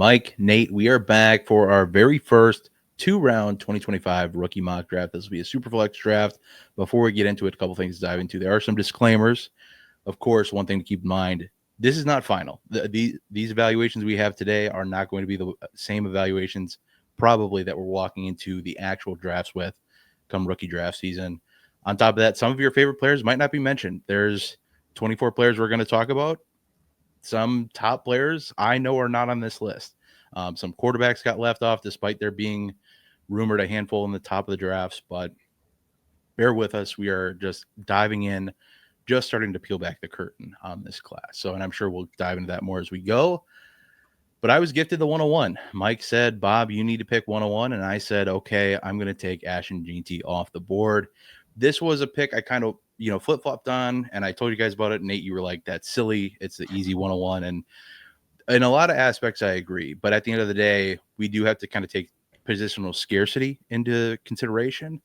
Mike, Nate, we are back for our very first two-round 2025 rookie mock draft. This will be a super flex draft. Before we get into it, a couple things to dive into. There are some disclaimers. Of course, one thing to keep in mind, this is not final. These evaluations we have today are not going to be the same evaluations probably that we're walking into the actual drafts with come rookie draft season. On top of that, some of your favorite players might not be mentioned. There's 24 players we're going to talk about. Some top players I know are not on this list. Some quarterbacks got left off despite there being rumored a handful in the top of the drafts, but bear with us. We are just diving in, just starting to peel back the curtain on this class. So, and I'm sure we'll dive into that more as we go. But I was gifted the 101. Mike said, Bob, you need to pick 101. And I said, okay, I'm going to take Ashton Jeanty off the board. This was a pick I kind of, flip-flopped on, and I told you guys about it. Nate, you were like, that's silly. It's the easy 101. And in a lot of aspects, I agree. But at the end of the day, we do have to kind of take positional scarcity into consideration.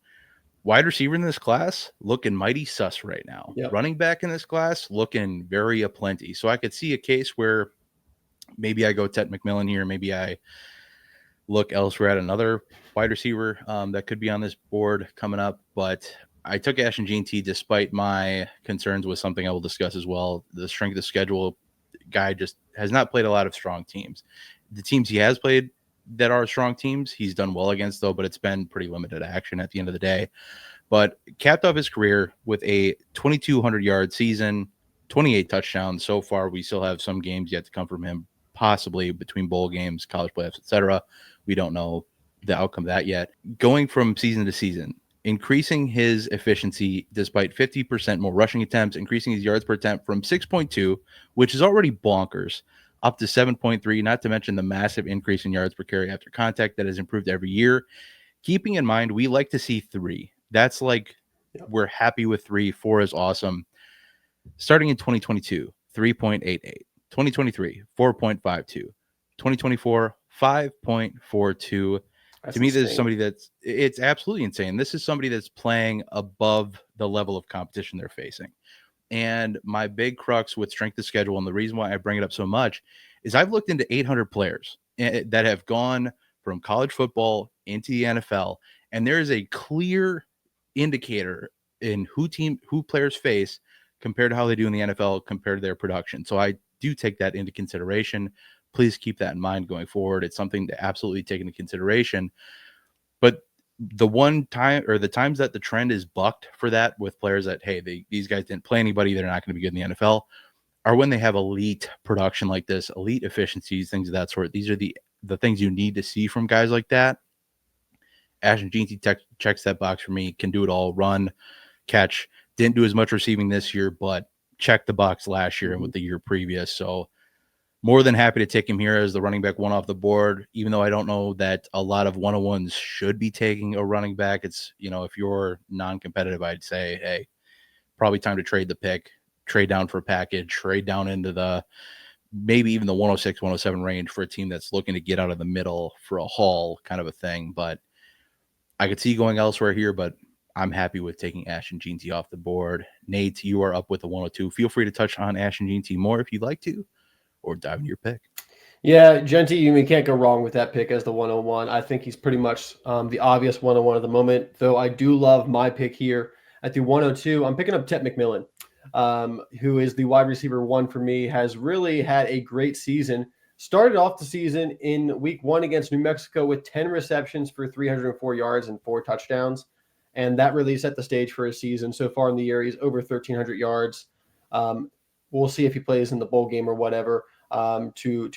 Wide receiver in this class looking mighty sus right now. Yep. Running back in this class looking very aplenty. So I could see a case where maybe I go Ted McMillan here. Maybe I look elsewhere at another wide receiver that could be on this board coming up. But I took Ashton Jeanty despite my concerns with something I will discuss as well. The strength of schedule guy just has not played a lot of strong teams. The teams he has played that are strong teams, he's done well against, though, but it's been pretty limited action at the end of the day. But capped off his career with a 2,200-yard season, 28 touchdowns. So far, we still have some games yet to come from him, possibly between bowl games, college playoffs, etc. We don't know the outcome of that yet. Going from season to season, increasing his efficiency despite 50% more rushing attempts, increasing his yards per attempt from 6.2, which is already bonkers, up to 7.3, not to mention the massive increase in yards per carry after contact that has improved every year. Keeping in mind, we like to see 3. That's like, we're happy with 3. 4 is awesome. Starting in 2022, 3.88. 2023, 4.52. 2024, 5.42. That's to me, insane. this is somebody it's absolutely insane. This is somebody that's playing above the level of competition they're facing. And my big crux with strength of schedule, and the reason why I bring it up so much, is I've looked into 800 players that have gone from college football into the NFL, and there is a clear indicator in who players face compared to how they do in the NFL compared to their production. So I do take that into consideration. Please keep that in mind going forward. It's something to absolutely take into consideration. But the one time, or the times that the trend is bucked for that with players that, hey, these guys didn't play anybody, they're not going to be good in the NFL, are when they have elite production like this, elite efficiencies, things of that sort. These are the things you need to see from guys like that. Ashton Jeanty checks that box for me, can do it all, run, catch. Didn't do as much receiving this year, but checked the box last year and with the year previous. So more than happy to take him here as the running back 1 off the board, even though I don't know that a lot of 101s should be taking a running back. It's, if you're non-competitive, I'd say, hey, probably time to trade the pick, trade down for a package, trade down into the maybe even the 106, 107 range for a team that's looking to get out of the middle for a haul kind of a thing. But I could see going elsewhere here, but I'm happy with taking Ashton Jeanty off the board. Nate, you are up with the 102. Feel free to touch on Ashton Jeanty more if you'd like to, or dive into your pick. Yeah, Jeanty, you can't go wrong with that pick as the 101. I think he's pretty much the obvious 101 at the moment, though I do love my pick here at the 102. I'm picking up Ted McMillan, who is the wide receiver 1 for me, has really had a great season. Started off the season in week 1 against New Mexico with 10 receptions for 304 yards and 4 touchdowns. And that really set the stage for his season. So far in the year, he's over 1,300 yards. We'll see if he plays in the bowl game or whatever to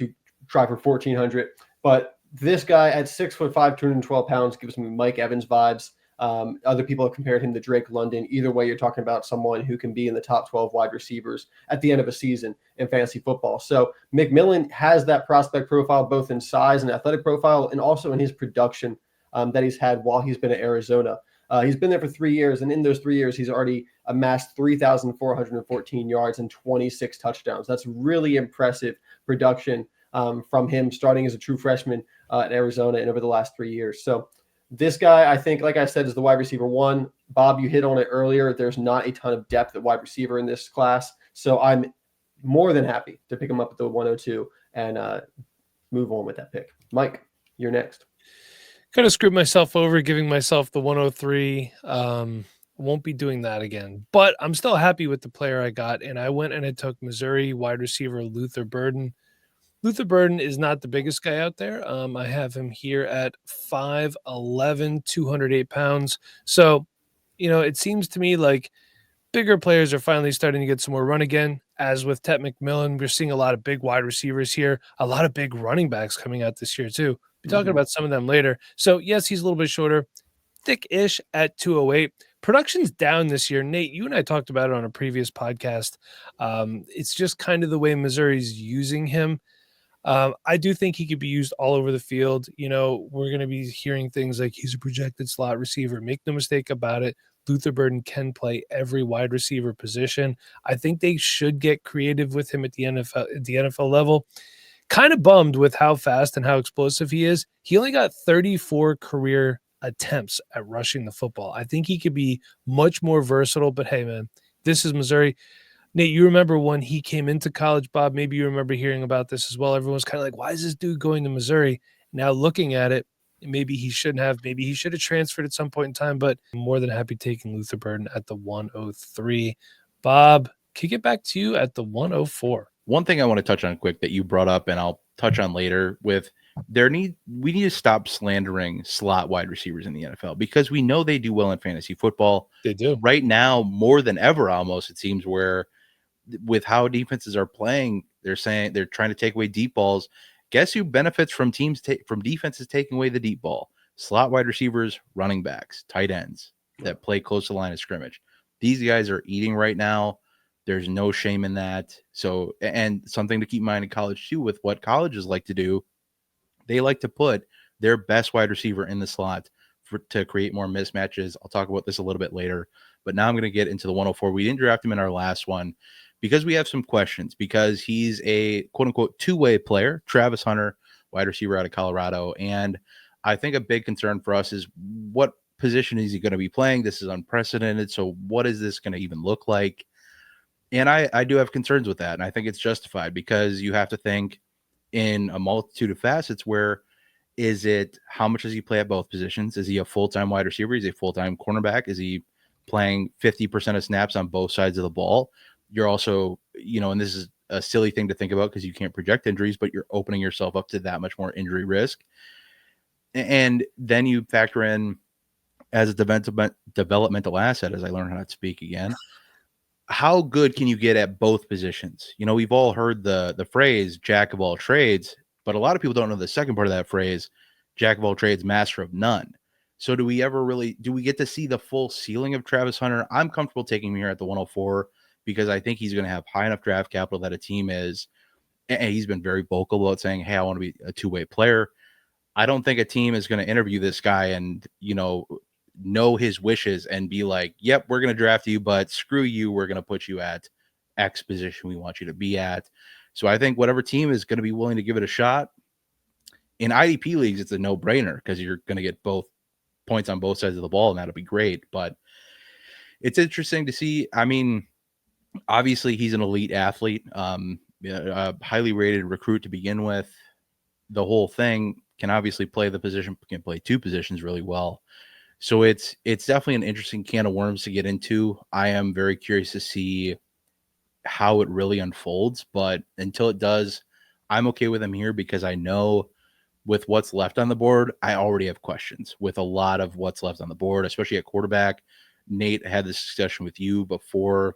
try for 1,400. But this guy at 6'5", 212 pounds gives me Mike Evans vibes. Other people have compared him to Drake London. Either way, you're talking about someone who can be in the top 12 wide receivers at the end of a season in fantasy football. So McMillan has that prospect profile, both in size and athletic profile, and also in his production that he's had while he's been at Arizona. He's been there for 3 years, and in those 3 years, he's already amassed 3,414 yards and 26 touchdowns. That's really impressive production from him starting as a true freshman at Arizona and over the last 3 years. So this guy, I think, like I said, is the wide receiver 1. Bob, you hit on it earlier. There's not a ton of depth at wide receiver in this class. So I'm more than happy to pick him up at the 102 and move on with that pick. Mike, you're next. Kind of screwed myself over giving myself the 103. Won't be doing that again, but I'm still happy with the player I got. And I went and I took Missouri wide receiver Luther Burden. Luther Burden is not the biggest guy out there. I have him here at 5'11", 208 pounds. So, it seems to me like bigger players are finally starting to get some more run again. As with Tet McMillan, we're seeing a lot of big wide receivers here, a lot of big running backs coming out this year too. Be talking about some of them later. So yes, he's a little bit shorter, thick-ish at 208. Production's down this year. Nate, you and I talked about it on a previous podcast. It's just kind of the way Missouri's using him. I do think he could be used all over the field. We're going to be hearing things like he's a projected slot receiver. Make no mistake about it. Luther Burden can play every wide receiver position. I think they should get creative with him at the NFL level. Kind of bummed with how fast and how explosive he is. He only got 34 career attempts at rushing the football. I think he could be much more versatile, but hey, man, this is Missouri. Nate, you remember when he came into college, Bob? Maybe you remember hearing about this as well. Everyone's kind of like, why is this dude going to Missouri? Now looking at it, maybe he shouldn't have. Maybe he should have transferred at some point in time, but I'm more than happy taking Luther Burden at the 103. Bob, kick it back to you at the 104. One thing I want to touch on quick that you brought up, and I'll touch on later with we need to stop slandering slot wide receivers in the NFL because we know they do well in fantasy football. They do. Right now, more than ever, almost, it seems, where with how defenses are playing, they're saying they're trying to take away deep balls. Guess who benefits from from defenses taking away the deep ball? Slot wide receivers, running backs, tight ends that play close to the line of scrimmage. These guys are eating right now. There's no shame in that. So, and something to keep in mind in college too, with what colleges like to do, they like to put their best wide receiver in the slot to create more mismatches. I'll talk about this a little bit later, but now I'm going to get into the 104. We didn't draft him in our last one because we have some questions, because he's a quote unquote two-way player, Travis Hunter, wide receiver out of Colorado. And I think a big concern for us is what position is he going to be playing? This is unprecedented. So what is this going to even look like? And I do have concerns with that. And I think it's justified because you have to think in a multitude of facets where is it, how much does he play at both positions? Is he a full-time wide receiver? Is he a full-time cornerback? Is he playing 50% of snaps on both sides of the ball? You're also, and this is a silly thing to think about because you can't project injuries, but you're opening yourself up to that much more injury risk. And then you factor in as a developmental asset, as I learn how to speak again, how good can you get at both positions? We've all heard the phrase jack of all trades, but a lot of people don't know the second part of that phrase, jack of all trades, master of none. So do we get to see the full ceiling of Travis Hunter? I'm comfortable taking him here at the 104 because I think he's going to have high enough draft capital that a team is, and he's been very vocal about saying, hey, I want to be a two-way player. I don't think a team is going to interview this guy and, know his wishes and be like, yep, we're going to draft you, but screw you. We're going to put you at X position we want you to be at. So I think whatever team is going to be willing to give it a shot in IDP leagues, it's a no brainer because you're going to get both points on both sides of the ball, and that'll be great. But it's interesting to see. I mean, obviously he's an elite athlete, a highly rated recruit to begin with. The whole thing can obviously play the position, can play two positions really well. So it's definitely an interesting can of worms to get into. I am very curious to see how it really unfolds, but until it does, I'm okay with him here because I know with what's left on the board, I already have questions with a lot of what's left on the board, especially at quarterback. Nate had this discussion with you before,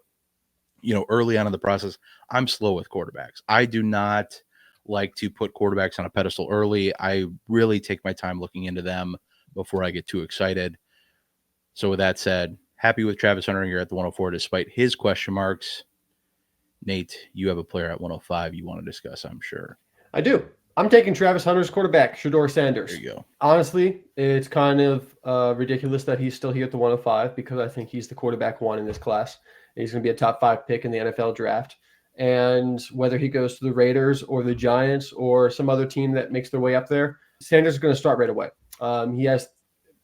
early on in the process. I'm slow with quarterbacks. I do not like to put quarterbacks on a pedestal early. I really take my time looking into them before I get too excited. So with that said, happy with Travis Hunter here at the 104 despite his question marks. Nate, you have a player at 105 you want to discuss, I'm sure. I do. I'm taking Travis Hunter's quarterback, Shedeur Sanders. There you go. Honestly, it's kind of ridiculous that he's still here at the 105 because I think he's the quarterback one in this class. He's going to be a top 5 pick in the NFL draft. And whether he goes to the Raiders or the Giants or some other team that makes their way up there, Sanders is going to start right away. He has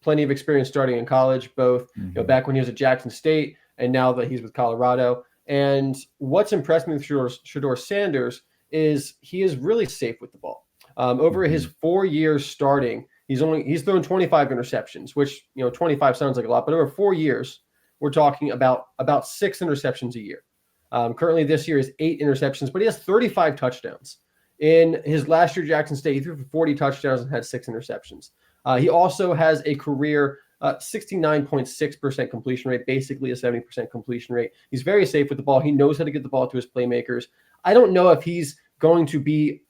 plenty of experience starting in college, both back when he was at Jackson State and now that he's with Colorado. And what's impressed me with Shedeur Sanders is he is really safe with the ball. Over his 4 years starting, he's thrown 25 interceptions, which 25 sounds like a lot, but over 4 years, we're talking about 6 interceptions a year. Currently, this year is 8 interceptions, but he has 35 touchdowns. In his last year, Jackson State, he threw for 40 touchdowns and had 6 interceptions. He also has a career 69.6% completion rate, basically a 70% completion rate. He's very safe with the ball. He knows how to get the ball to his playmakers. I don't know if he's going to be,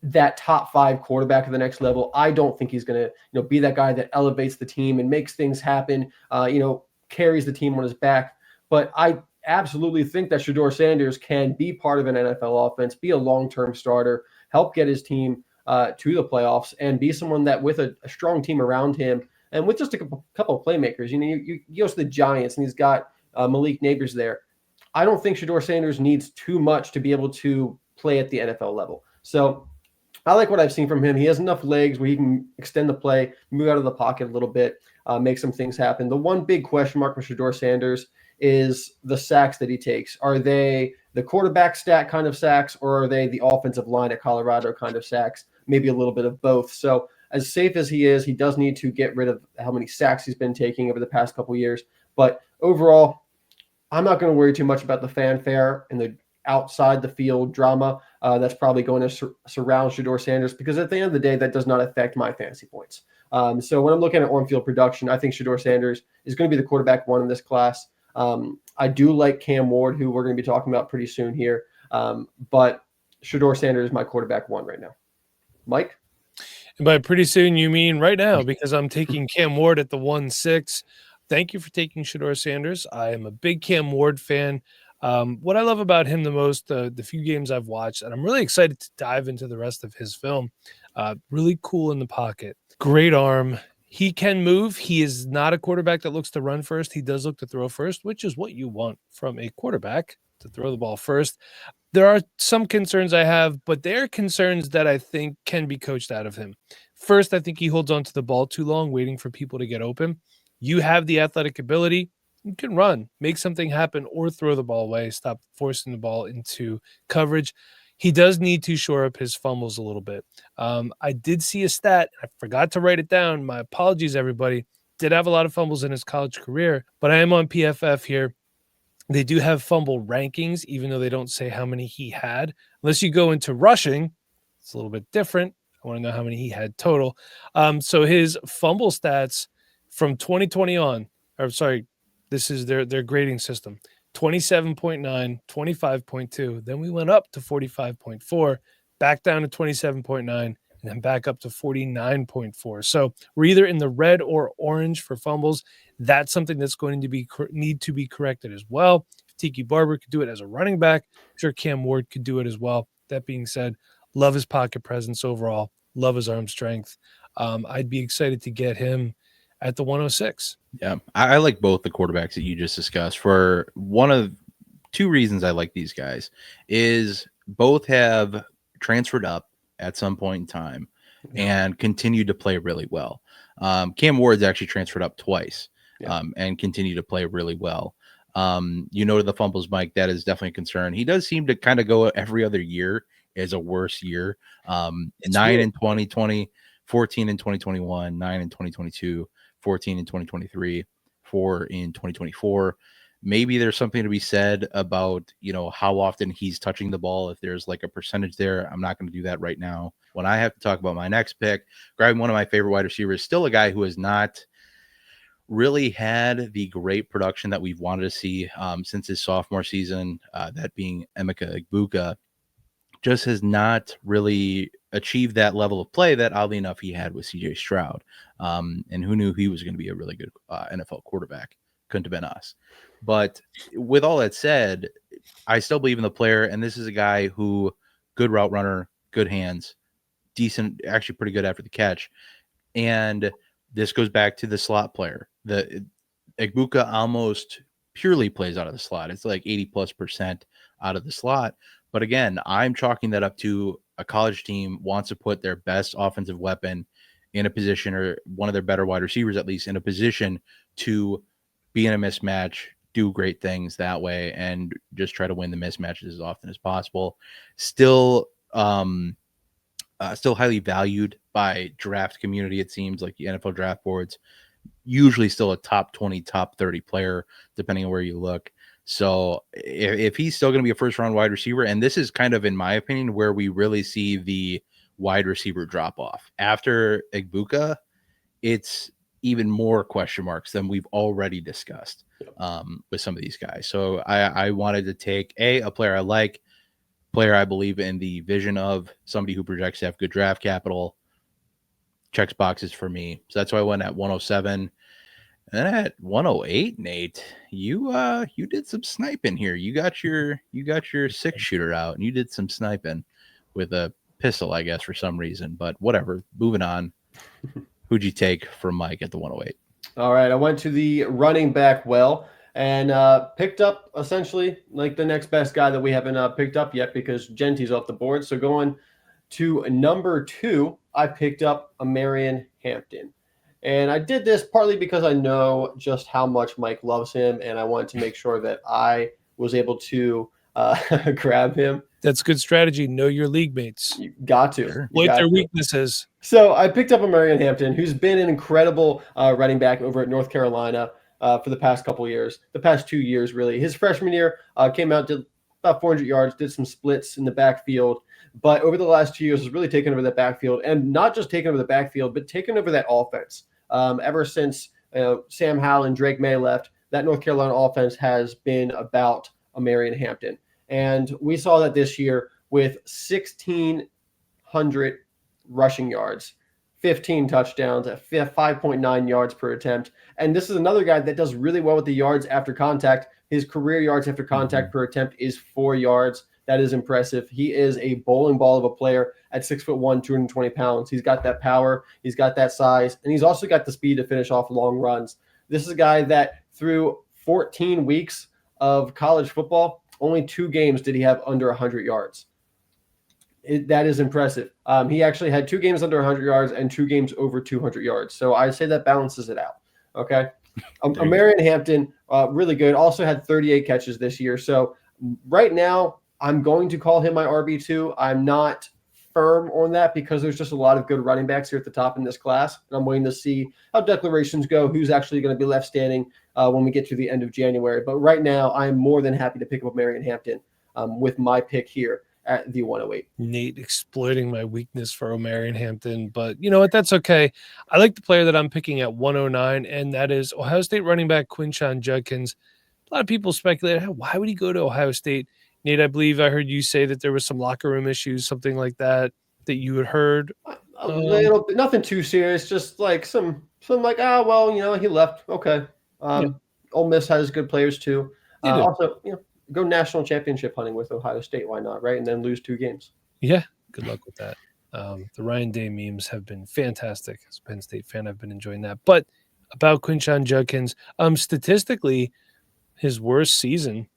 that top 5 quarterback at the next level. I don't think he's going to, be that guy that elevates the team and makes things happen, carries the team on his back. But I absolutely think that Shedeur Sanders can be part of an NFL offense, be a long-term starter, help get his team to the playoffs, and be someone that with a strong team around him and with just a couple of playmakers. You go to the Giants and he's got Malik Nabers there. I don't think Shedeur Sanders needs too much to be able to play at the NFL level. So I like what I've seen from him. He has enough legs where he can extend the play, move out of the pocket a little bit, make some things happen. The one big question mark for Shedeur Sanders is the sacks that he takes. Are they the quarterback stat kind of sacks, or are they the offensive line at Colorado kind of sacks? Maybe a little bit of both. So as safe as he is, he does need to get rid of how many sacks he's been taking over the past couple of years. But overall, I'm not going to worry too much about the fanfare and the outside the field drama that's probably going to surround Shedeur Sanders, because at the end of the day, that does not affect my fantasy points. So when I'm looking at on-field production, I think Shedeur Sanders is going to be the quarterback 1 in this class. I do like Cam Ward, who we're going to be talking about pretty soon here. But Shedeur Sanders is my quarterback 1 right now. Mike? And by pretty soon, you mean right now, because I'm taking Cam Ward at the 1-6. Thank you for taking Shedeur Sanders. I am a big Cam Ward fan. What I love about him the most, the few games I've watched, and I'm really excited to dive into the rest of his film. Really cool in the pocket. Great arm. He can move. He is not a quarterback that looks to run first. He does look to throw first, which is what you want from a quarterback, to throw the ball first. There are some concerns I have, but they're concerns that I think can be coached out of him. First, I think he holds on to the ball too long, waiting for people to get open. You have the athletic ability. You can run, make something happen, or throw the ball away, stop forcing the ball into coverage. He does need to shore up his fumbles a little bit. I did see a stat. I forgot to write it down. My apologies, everybody. Did have a lot of fumbles in his college career, but I am on PFF here. They do have fumble rankings, even though they don't say how many he had. Unless you go into rushing, it's a little bit different. I want to know how many he had total. So his fumble stats from 2020 on, or sorry, this is their grading system. 27.9, 25.2. Then we went up to 45.4, back down to 27.9, and then back up to 49.4. So we're either in the red or orange for fumbles. That's something that's going to need to be corrected as well. If Tiki Barber could do it as a running back, I'm sure Cam Ward could do it as well. That being said, love his pocket presence overall. Love his arm strength. I'd be excited to get him at the 106. Yeah, I like both the quarterbacks that you just discussed. For one of 2 reasons I like these guys is both have transferred up at some point in time and continued to play really well. Cam Ward's actually transferred up twice and continued to play really well. The fumbles, Mike, that is definitely a concern. He does seem to kind of go every other year as a worse year. 9 in 2020, 14 in 2021, 9 in 2022. 14 in 2023, 4 in 2024. Maybe there's something to be said about, how often he's touching the ball. If there's like a percentage there, I'm not going to do that right now. When I have to talk about my next pick, grabbing one of my favorite wide receivers, still a guy who has not really had the great production that we've wanted to see since his sophomore season, that being Emeka Egbuka, just has not really achieved that level of play that, oddly enough, he had with CJ Stroud. And who knew he was going to be a really good NFL quarterback? Couldn't have been us. But with all that said, I still believe in the player. And this is a guy who, good route runner, good hands, decent, actually pretty good after the catch. And this goes back to the slot player. The Egbuka almost purely plays out of the slot. It's like 80+% out of the slot. But again, I'm chalking that up to a college team wants to put their best offensive weapon in a position, or one of their better wide receivers at least, in a position to be in a mismatch, do great things that way, and just try to win the mismatches as often as possible. Still, still highly valued by draft community. It seems like the NFL draft boards, usually still a top 20, top 30 player, depending on where you look. So if he's still going to be a first round wide receiver, and this is kind of, in my opinion, where we really see the wide receiver drop off after Igbuka, it's even more question marks than we've already discussed with some of these guys. So I wanted to take a player I like, player I believe in the vision of, somebody who projects to have good draft capital, checks boxes for me. So that's why I went at 107. And then at 108, Nate, you did some sniping here. You got your 6-shooter out, and you did some sniping with a pistol, I guess, for some reason. But whatever. Moving on. Who'd you take from Mike at the 108? All right, I went to the running back and picked up essentially like the next best guy that we haven't picked up yet because Genty's off the board. So going to number 2, I picked up Marion Hampton. And I did this partly because I know just how much Mike loves him, and I wanted to make sure that I was able to grab him. That's good strategy. Know your league mates. You got to. Sure. What their weaknesses. So I picked up a Marion Hampton, who's been an incredible running back over at North Carolina for the past couple years, the past 2 years, really. His freshman year came out, did about 400 yards, did some splits in the backfield. But over the last 2 years, has really taken over that backfield, and not just taken over the backfield, but taken over that offense. Ever since Sam Howell and Drake May left, that North Carolina offense has been about a Marion Hampton. And we saw that this year with 1,600 rushing yards, 15 touchdowns at 5.9 yards per attempt. And this is another guy that does really well with the yards after contact. His career yards after contact per attempt is 4 yards. That is impressive. He is a bowling ball of a player at 6'1", 220 pounds. He's got that power. He's got that size. And he's also got the speed to finish off long runs. This is a guy that through 14 weeks of college football, only 2 games did he have under 100 yards. That is impressive. He actually had 2 games under 100 yards and 2 games over 200 yards. So I say that balances it out. Okay. Marion Hampton, really good. Also had 38 catches this year. So right now, I'm going to call him my RB2. I'm not firm on that because there's just a lot of good running backs here at the top in this class. And I'm waiting to see how declarations go, who's actually going to be left standing when we get to the end of January. But right now, I'm more than happy to pick up Marion Hampton with my pick here at the 108. Nate exploiting my weakness for Marion Hampton, but you know what? That's okay. I like the player that I'm picking at 109, and that is Ohio State running back Quinshon Judkins. A lot of people speculate, why would he go to Ohio State? Nate, I believe I heard you say that there was some locker room issues, something like that you had heard. A little bit, nothing too serious, just like some like, he left. Okay. Ole Miss has good players too. Also, go national championship hunting with Ohio State. Why not, right? And then lose 2 games. Yeah, good luck with that. The Ryan Day memes have been fantastic. As a Penn State fan, I've been enjoying that. But about Quinshon Judkins, statistically, his worst season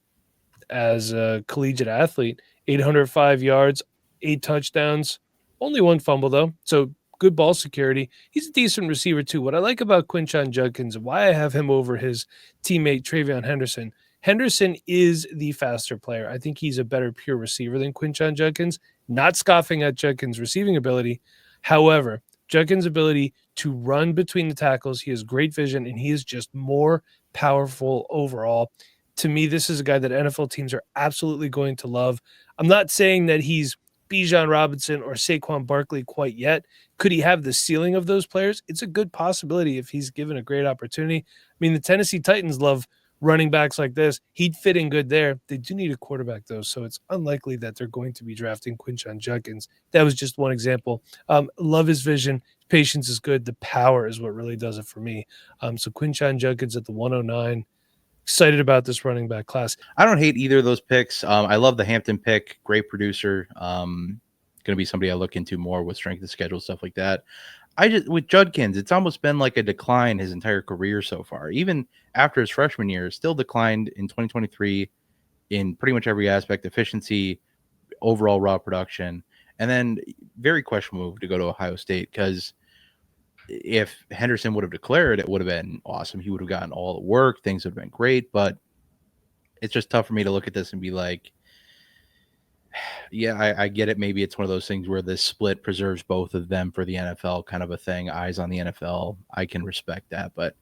as a collegiate athlete, 805 yards, 8 touchdowns, only 1 fumble though. So good ball security. He's a decent receiver too. What I like about Quinshon Judkins and why I have him over his teammate Travion Henderson. Henderson is the faster player. I think he's a better pure receiver than Quinshon Judkins. Not scoffing at Judkins' receiving ability. However, Judkins' ability to run between the tackles, he has great vision, and he is just more powerful overall. To me, this is a guy that NFL teams are absolutely going to love. I'm not saying that he's Bijan Robinson or Saquon Barkley quite yet. Could he have the ceiling of those players? It's a good possibility if he's given a great opportunity. I mean, the Tennessee Titans love running backs like this. He'd fit in good there. They do need a quarterback, though, so it's unlikely that they're going to be drafting Quinshon Judkins. That was just one example. Love his vision. His patience is good. The power is what really does it for me. So Quinshon Judkins at the 109. Excited about this running back class. I don't hate either of those picks. I love the Hampton pick. Great producer. Going to be somebody I look into more with strength of schedule, stuff like that. With Judkins, it's almost been like a decline his entire career so far. Even after his freshman year, still declined in 2023 in pretty much every aspect: efficiency, overall raw production, and then very questionable move to go to Ohio State because if Henderson would have declared, it would have been awesome. He would have gotten all the work. Things would have been great, but it's just tough for me to look at this and be like, Yeah, I get it. Maybe it's one of those things where this split preserves both of them for the NFL kind of a thing. Eyes on the NFL. I can respect that. But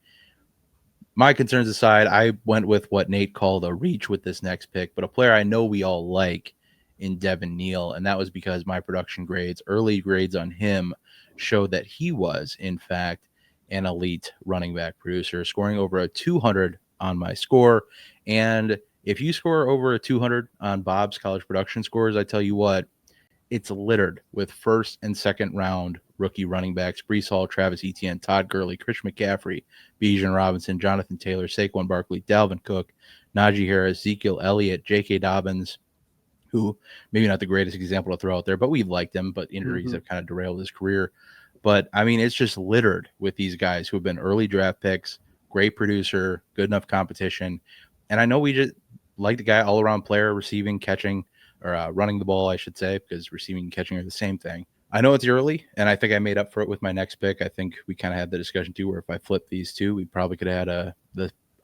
my concerns aside, I went with what Nate called a reach with this next pick, but a player I know we all like in Devin Neal. And that was because my production grades, early grades on him, showed that he was, in fact, an elite running back producer, scoring over a 200 on my score. And if you score over a 200 on Bob's college production scores, I tell you what, it's littered with first and second round rookie running backs: Brees Hall, Travis Etienne, Todd Gurley, Christian McCaffrey, Bijan Robinson, Jonathan Taylor, Saquon Barkley, Dalvin Cook, Najee Harris, Ezekiel Elliott, J.K. Dobbins, who maybe not the greatest example to throw out there, but we liked him, but injuries have kind of derailed his career. But I mean, it's just littered with these guys who have been early draft picks, great producer, good enough competition. And I know we just like the guy, all around player, receiving, catching, or running the ball, I should say, because receiving and catching are the same thing. I know it's early, and I think I made up for it with my next pick. I think we kind of had the discussion too, where if I flipped these two, we probably could have had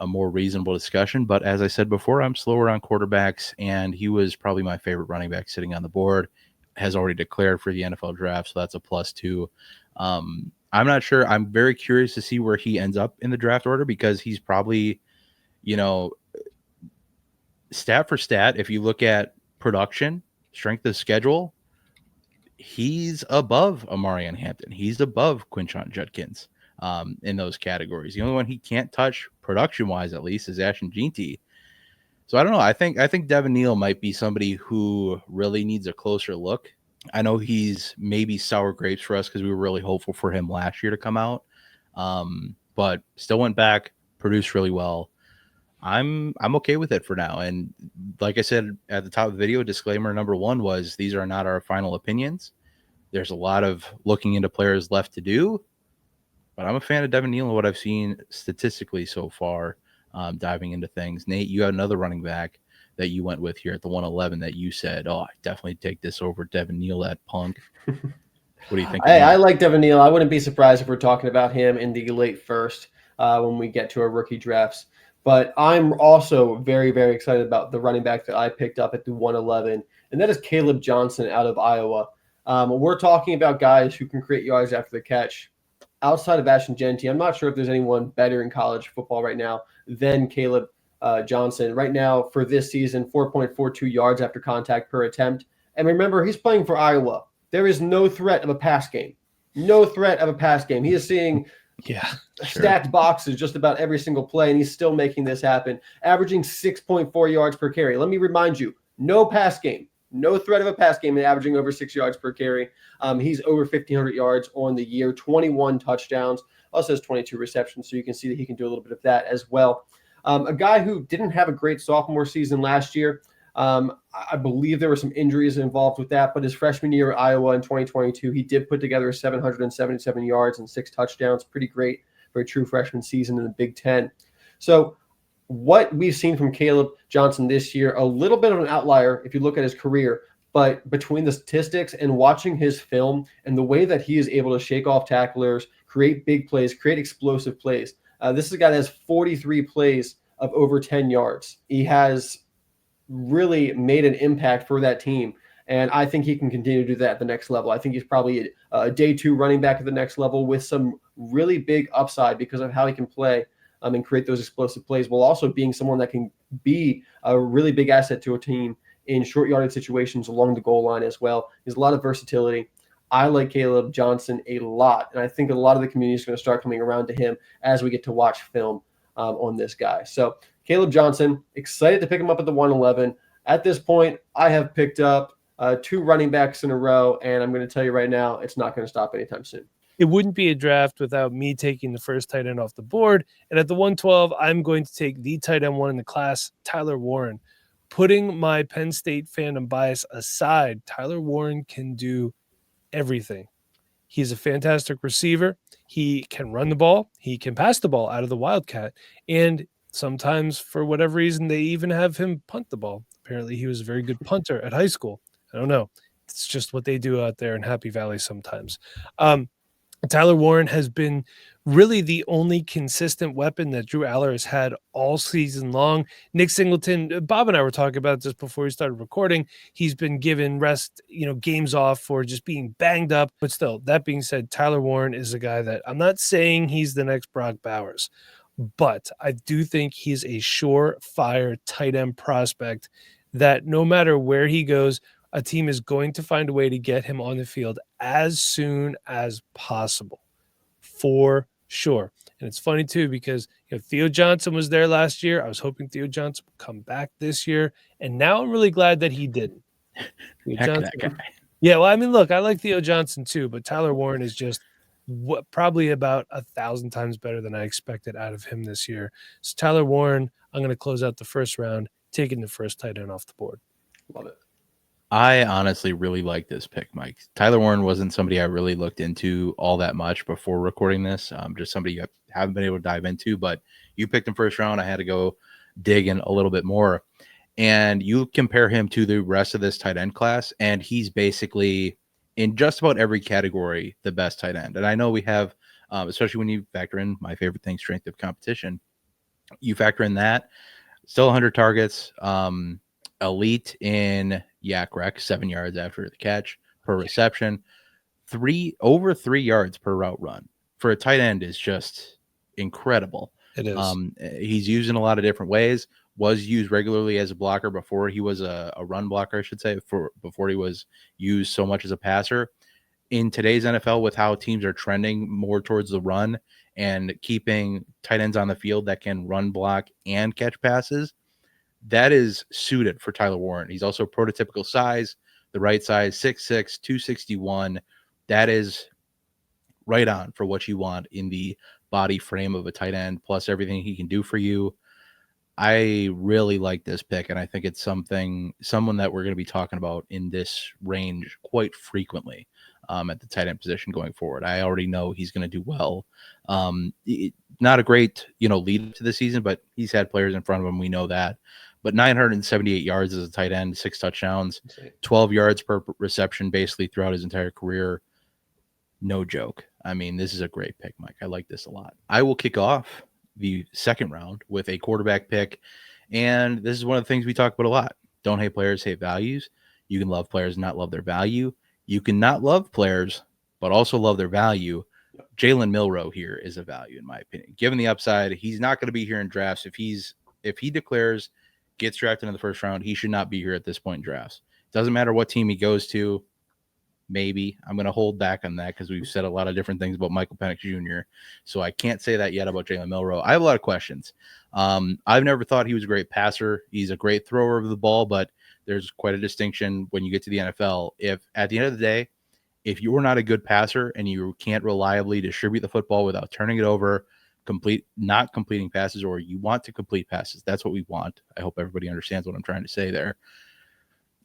a more reasonable discussion. But as I said before, I'm slower on quarterbacks, and he was probably my favorite running back sitting on the board. Has already declared for the NFL draft, so that's a +2. I'm not sure. I'm very curious to see where he ends up in the draft order, because he's probably, stat for stat, if you look at production, strength of schedule, he's above Amarian Hampton. He's above Quinshon Judkins in those categories. The only one he can't touch production-wise, at least, is Ashton Jeanty. So I don't know. I think Devin Neal might be somebody who really needs a closer look. I know he's maybe sour grapes for us because we were really hopeful for him last year to come out, but still went back, produced really well. I'm okay with it for now. And like I said at the top of the video, disclaimer number 1 was these are not our final opinions. There's a lot of looking into players left to do, but I'm a fan of Devin Neal and what I've seen statistically so far, diving into things. Nate, you had another running back that you went with here at the 111 that you said, oh, I definitely take this over Devin Neal at Punk. What do you think? Hey, I like Devin Neal. I wouldn't be surprised if we're talking about him in the late first when we get to our rookie drafts. But I'm also very, very excited about the running back that I picked up at the 111, and that is Caleb Johnson out of Iowa. We're talking about guys who can create yards after the catch. Outside of Ashton Jeanty, I'm not sure if there's anyone better in college football right now than Caleb Johnson. Right now, for this season, 4.42 yards after contact per attempt. And remember, he's playing for Iowa. There is no threat of a pass game. No threat of a pass game. He is seeing stacked boxes just about every single play, and he's still making this happen, averaging 6.4 yards per carry. Let me remind you, no pass game, no threat of a pass game, and averaging over 6 yards per carry. He's over 1,500 yards on the year, 21 touchdowns, also has 22 receptions, so you can see that he can do a little bit of that as well. A guy who didn't have a great sophomore season last year. I believe there were some injuries involved with that, but his freshman year at Iowa in 2022, he did put together 777 yards and 6 touchdowns. Pretty great for a true freshman season in the Big Ten. So what we've seen from Caleb Johnson this year, a little bit of an outlier if you look at his career, but between the statistics and watching his film and the way that he is able to shake off tacklers, create big plays, create explosive plays. This is a guy that has 43 plays of over 10 yards. He has really made an impact for that team, and I think he can continue to do that at the next level. I think he's probably a day 2 running back at the next level with some really big upside because of how he can play and create those explosive plays, while also being someone that can be a really big asset to a team in short yardage situations along the goal line as well. He has a lot of versatility. I like Caleb Johnson a lot, and I think a lot of the community is going to start coming around to him as we get to watch film on this guy. So Caleb Johnson, excited to pick him up at the 111. At this point, I have picked up 2 running backs in a row, and I'm going to tell you right now, it's not going to stop anytime soon. It wouldn't be a draft without me taking the first tight end off the board. And at the 112, I'm going to take the tight end 1 in the class, Tyler Warren. Putting my Penn State fandom bias aside, Tyler Warren can do everything. He's a fantastic receiver. He can run the ball. He can pass the ball out of the Wildcat. And sometimes, for whatever reason, they even have him punt the ball. Apparently, he was a very good punter at high school. I don't know. It's just what they do out there in Happy Valley sometimes. Tyler Warren has been really the only consistent weapon that Drew Aller has had all season long. Nick Singleton, Bob and I were talking about this before we started recording. He's been given rest, games off for just being banged up. But still, that being said, Tyler Warren is a guy that I'm not saying he's the next Brock Bowers, but I do think he's a surefire tight end prospect that no matter where he goes, a team is going to find a way to get him on the field as soon as possible, for sure. And it's funny too, because Theo Johnson was there last year. I was hoping Theo Johnson would come back this year, and now I'm really glad that he didn't. Heck, that guy. Yeah, well, I mean, look, I like Theo Johnson too, but Tyler Warren is just probably about 1,000 times better than I expected out of him this year. So Tyler Warren, I'm going to close out the first round, taking the first tight end off the board. Love it. I honestly really like this pick, Mike. Tyler Warren wasn't somebody I really looked into all that much before recording this. Just somebody I haven't been able to dive into, but you picked him first round. I had to go dig in a little bit more. And you compare him to the rest of this tight end class, and he's basically in just about every category the best tight end. And I know we have, especially when you factor in my favorite thing, strength of competition, you factor in that, still 100 targets, elite in yak rec, 7 yards after the catch per reception, over 3 yards per route run for a tight end is just incredible. It is. He's used in a lot of different ways, was used regularly as a blocker before he was a run blocker, I should say, before he was used so much as a passer. In today's NFL, with how teams are trending more towards the run and keeping tight ends on the field that can run block and catch passes, that is suited for Tyler Warren. He's also prototypical size, the right size, 6'6", 261. That is right on for what you want in the body frame of a tight end, plus everything he can do for you. I really like this pick, and I think it's someone that we're going to be talking about in this range quite frequently at the tight end position going forward. I already know he's going to do well. Not a great, lead to the season, but he's had players in front of him. We know that. But 978 yards as a tight end, 6 touchdowns, 12 yards per reception basically throughout his entire career. No joke. I mean, this is a great pick, Mike. I like this a lot. I will kick off the second round with a quarterback pick. And this is one of the things we talk about a lot. Don't hate players, hate values. You can love players, not love their value. You can not love players, but also love their value. Jalen Milroe here is a value, in my opinion. Given the upside, he's not going to be here in drafts. If he declares, gets drafted in the first round, he should not be here at this point in drafts. Doesn't matter what team he goes to. Maybe I'm going to hold back on that because we've said a lot of different things about Michael Penix Jr. So I can't say that yet about Jalen Milroe. I have a lot of questions. I've never thought he was a great passer. He's a great thrower of the ball, but there's quite a distinction when you get to the NFL. If at the end of the day, if you are not a good passer and you can't reliably distribute the football without turning it over, not completing passes, or you want to complete passes, that's what we want. I hope everybody understands what I'm trying to say there.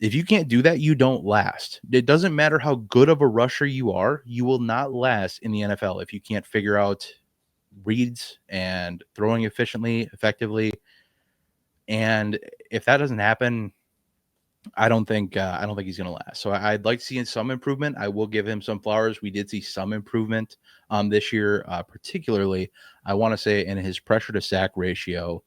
If you can't do that, you don't last. It doesn't matter how good of a rusher you are. You will not last in the NFL if you can't figure out reads and throwing efficiently, effectively. And if that doesn't happen, I don't think he's going to last. So I'd like to see some improvement. I will give him some flowers. We did see some improvement this year, particularly, I want to say, in his pressure to sack ratio,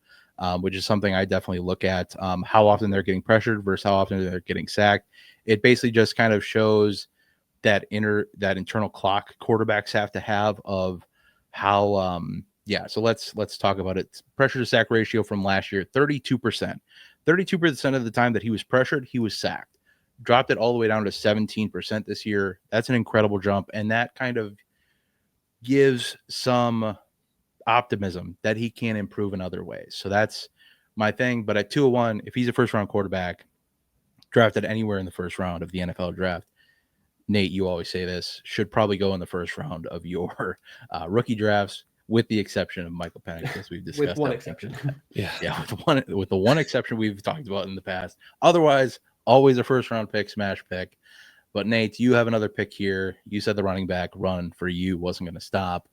which is something I definitely look at, how often they're getting pressured versus how often they're getting sacked. It basically just kind of shows that internal clock quarterbacks have to have of how, so let's talk about it. Pressure to sack ratio from last year, 32%. 32% of the time that he was pressured, he was sacked. Dropped it all the way down to 17% this year. That's an incredible jump, and that kind of gives some optimism that he can improve in other ways. So that's my thing. But at 201, if he's a first-round quarterback, drafted anywhere in the first round of the NFL draft, Nate, you always say this, should probably go in the first round of your rookie drafts, with the exception of Michael Penix, as we've discussed. With one exception. With the one exception we've talked about in the past. Otherwise, always a first-round pick, smash pick. But Nate, you have another pick here. You said the running back run for you wasn't going to stop.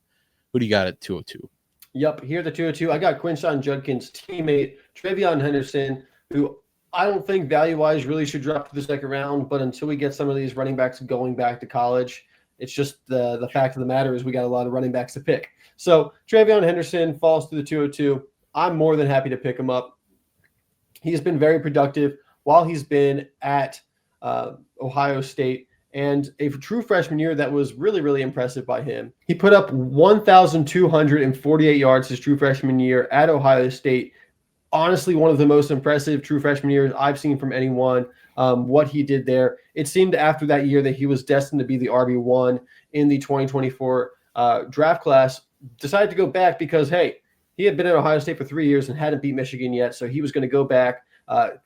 Who do you got at 202? Yep, here the 202. I got Quinshon Judkins' teammate, Travion Henderson, who I don't think value-wise really should drop to the second round, but until we get some of these running backs going back to college, It's just the fact of the matter is we got a lot of running backs to pick. So TreVeyon Henderson falls to the 202. I'm more than happy to pick him up. He's been very productive while he's been at Ohio State, and a true freshman year that was really, really impressive by him. He put up 1,248 yards his true freshman year at Ohio State. Honestly, one of the most impressive true freshman years I've seen from anyone. What he did there. It seemed after that year that he was destined to be the RB1 in the 2024 draft class. Decided to go back because, hey, he had been at Ohio State for 3 years and hadn't beat Michigan yet, so he was going to go back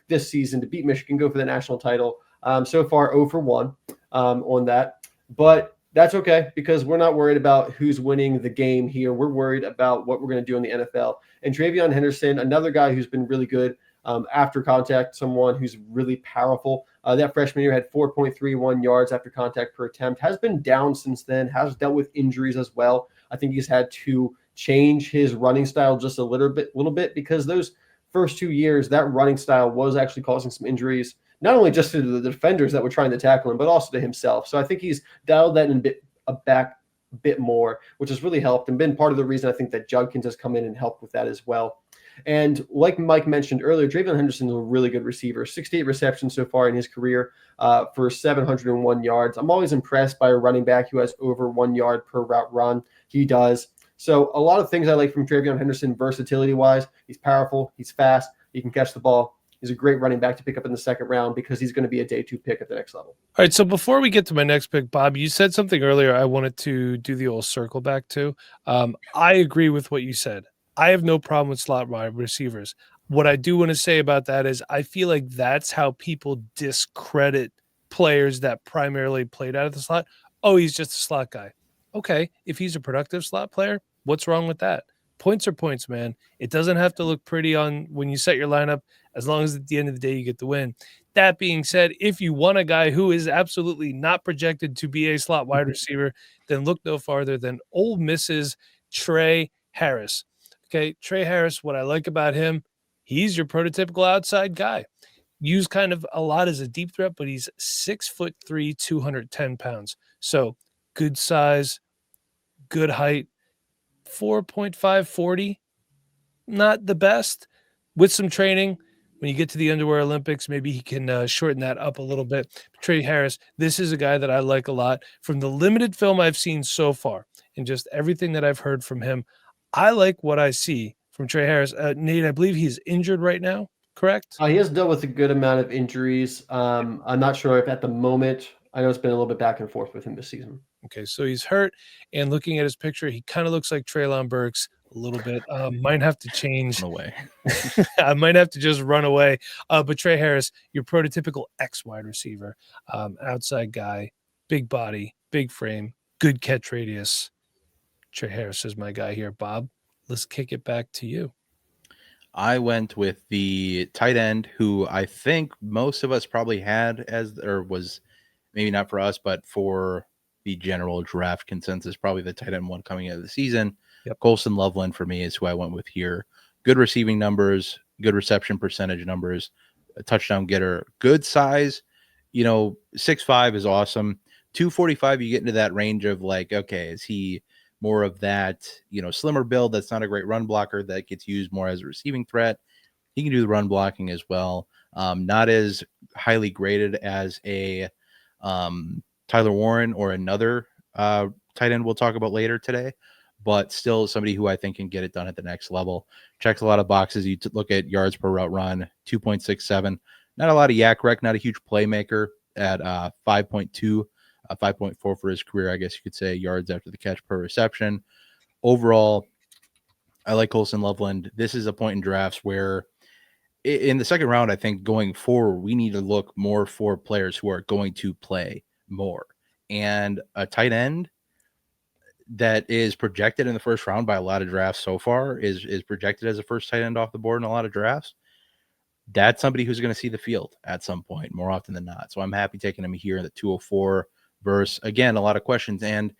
this season to beat Michigan, go for the national title. So far, 0 for 1 on that. But that's okay because we're not worried about who's winning the game here. We're worried about what we're going to do in the NFL. And TreVeyon Henderson, another guy who's been really good after contact, someone who's really powerful. That freshman year had 4.31 yards after contact per attempt, has been down since then, has dealt with injuries as well. I think he's had to change his running style just a little bit because those first 2 years, that running style was actually causing some injuries, not only just to the defenders that were trying to tackle him, but also to himself. So I think he's dialed that in back a bit more, which has really helped and been part of the reason I think that Judkins has come in and helped with that as well. And like Mike mentioned earlier, TreVeyon Henderson is a really good receiver. 68 receptions so far in his career for 701 yards. I'm always impressed by a running back who has over 1 yard per route run. He does. So a lot of things I like from TreVeyon Henderson versatility-wise. He's powerful. He's fast. He can catch the ball. He's a great running back to pick up in the second round because he's going to be a day 2 pick at the next level. All right, so before we get to my next pick, Bob, you said something earlier I wanted to do the old circle back to. I agree with what you said. I have no problem with slot wide receivers. What I do want to say about that is I feel like that's how people discredit players that primarily played out of the slot. Oh, he's just a slot guy. Okay, if he's a productive slot player, what's wrong with that? Points are points, man. It doesn't have to look pretty on when you set your lineup, as long as at the end of the day you get the win. That being said, if you want a guy who is absolutely not projected to be a slot wide receiver, then look no farther than Ole Miss's Tre Harris. Okay, Tre Harris, what I like about him, he's your prototypical outside guy. Used kind of a lot as a deep threat, but he's 6'3", 210 pounds. So good size, good height, 4.5 40. Not the best. With some training, when you get to the Underwear Olympics, maybe he can shorten that up a little bit. Tre Harris, this is a guy that I like a lot. From the limited film I've seen so far and just everything that I've heard from him, I like what I see from Tre Harris. Nate, I believe he's injured right now, correct? He has dealt with a good amount of injuries. I'm not sure if at the moment, I know it's been a little bit back and forth with him this season. Okay, so he's hurt, and looking at his picture, he kind of looks like Treylon Burks a little bit. Might have to change. Run away. I might have to just run away. But Tre Harris, your prototypical X wide receiver, outside guy, big body, big frame, good catch radius. Tre Harris is my guy here. Bob, let's kick it back to you. I went with the tight end who I think most of us probably had as, or was maybe not for us, but for the general draft consensus, probably the tight end one coming out of the season. Yep. Colson Loveland for me is who I went with here. Good receiving numbers, good reception percentage numbers, a touchdown getter, good size. 6'5" is awesome. 245, you get into that range of like, okay, is he more of that, slimmer build that's not a great run blocker that gets used more as a receiving threat? He can do the run blocking as well. Not as highly graded as a Tyler Warren or another tight end we'll talk about later today, but still somebody who I think can get it done at the next level. Checks a lot of boxes. You look at yards per route run, 2.67. Not a lot of yak rec, not a huge playmaker at 5.2. 5.4 for his career, I guess you could say, yards after the catch per reception. Overall, I like Colson Loveland. This is a point in drafts where in the second round, I think going forward, we need to look more for players who are going to play more. And a tight end that is projected in the first round by a lot of drafts so far is projected as a first tight end off the board in a lot of drafts. That's somebody who's going to see the field at some point more often than not. So I'm happy taking him here in the 204 verse. Again, a lot of questions. And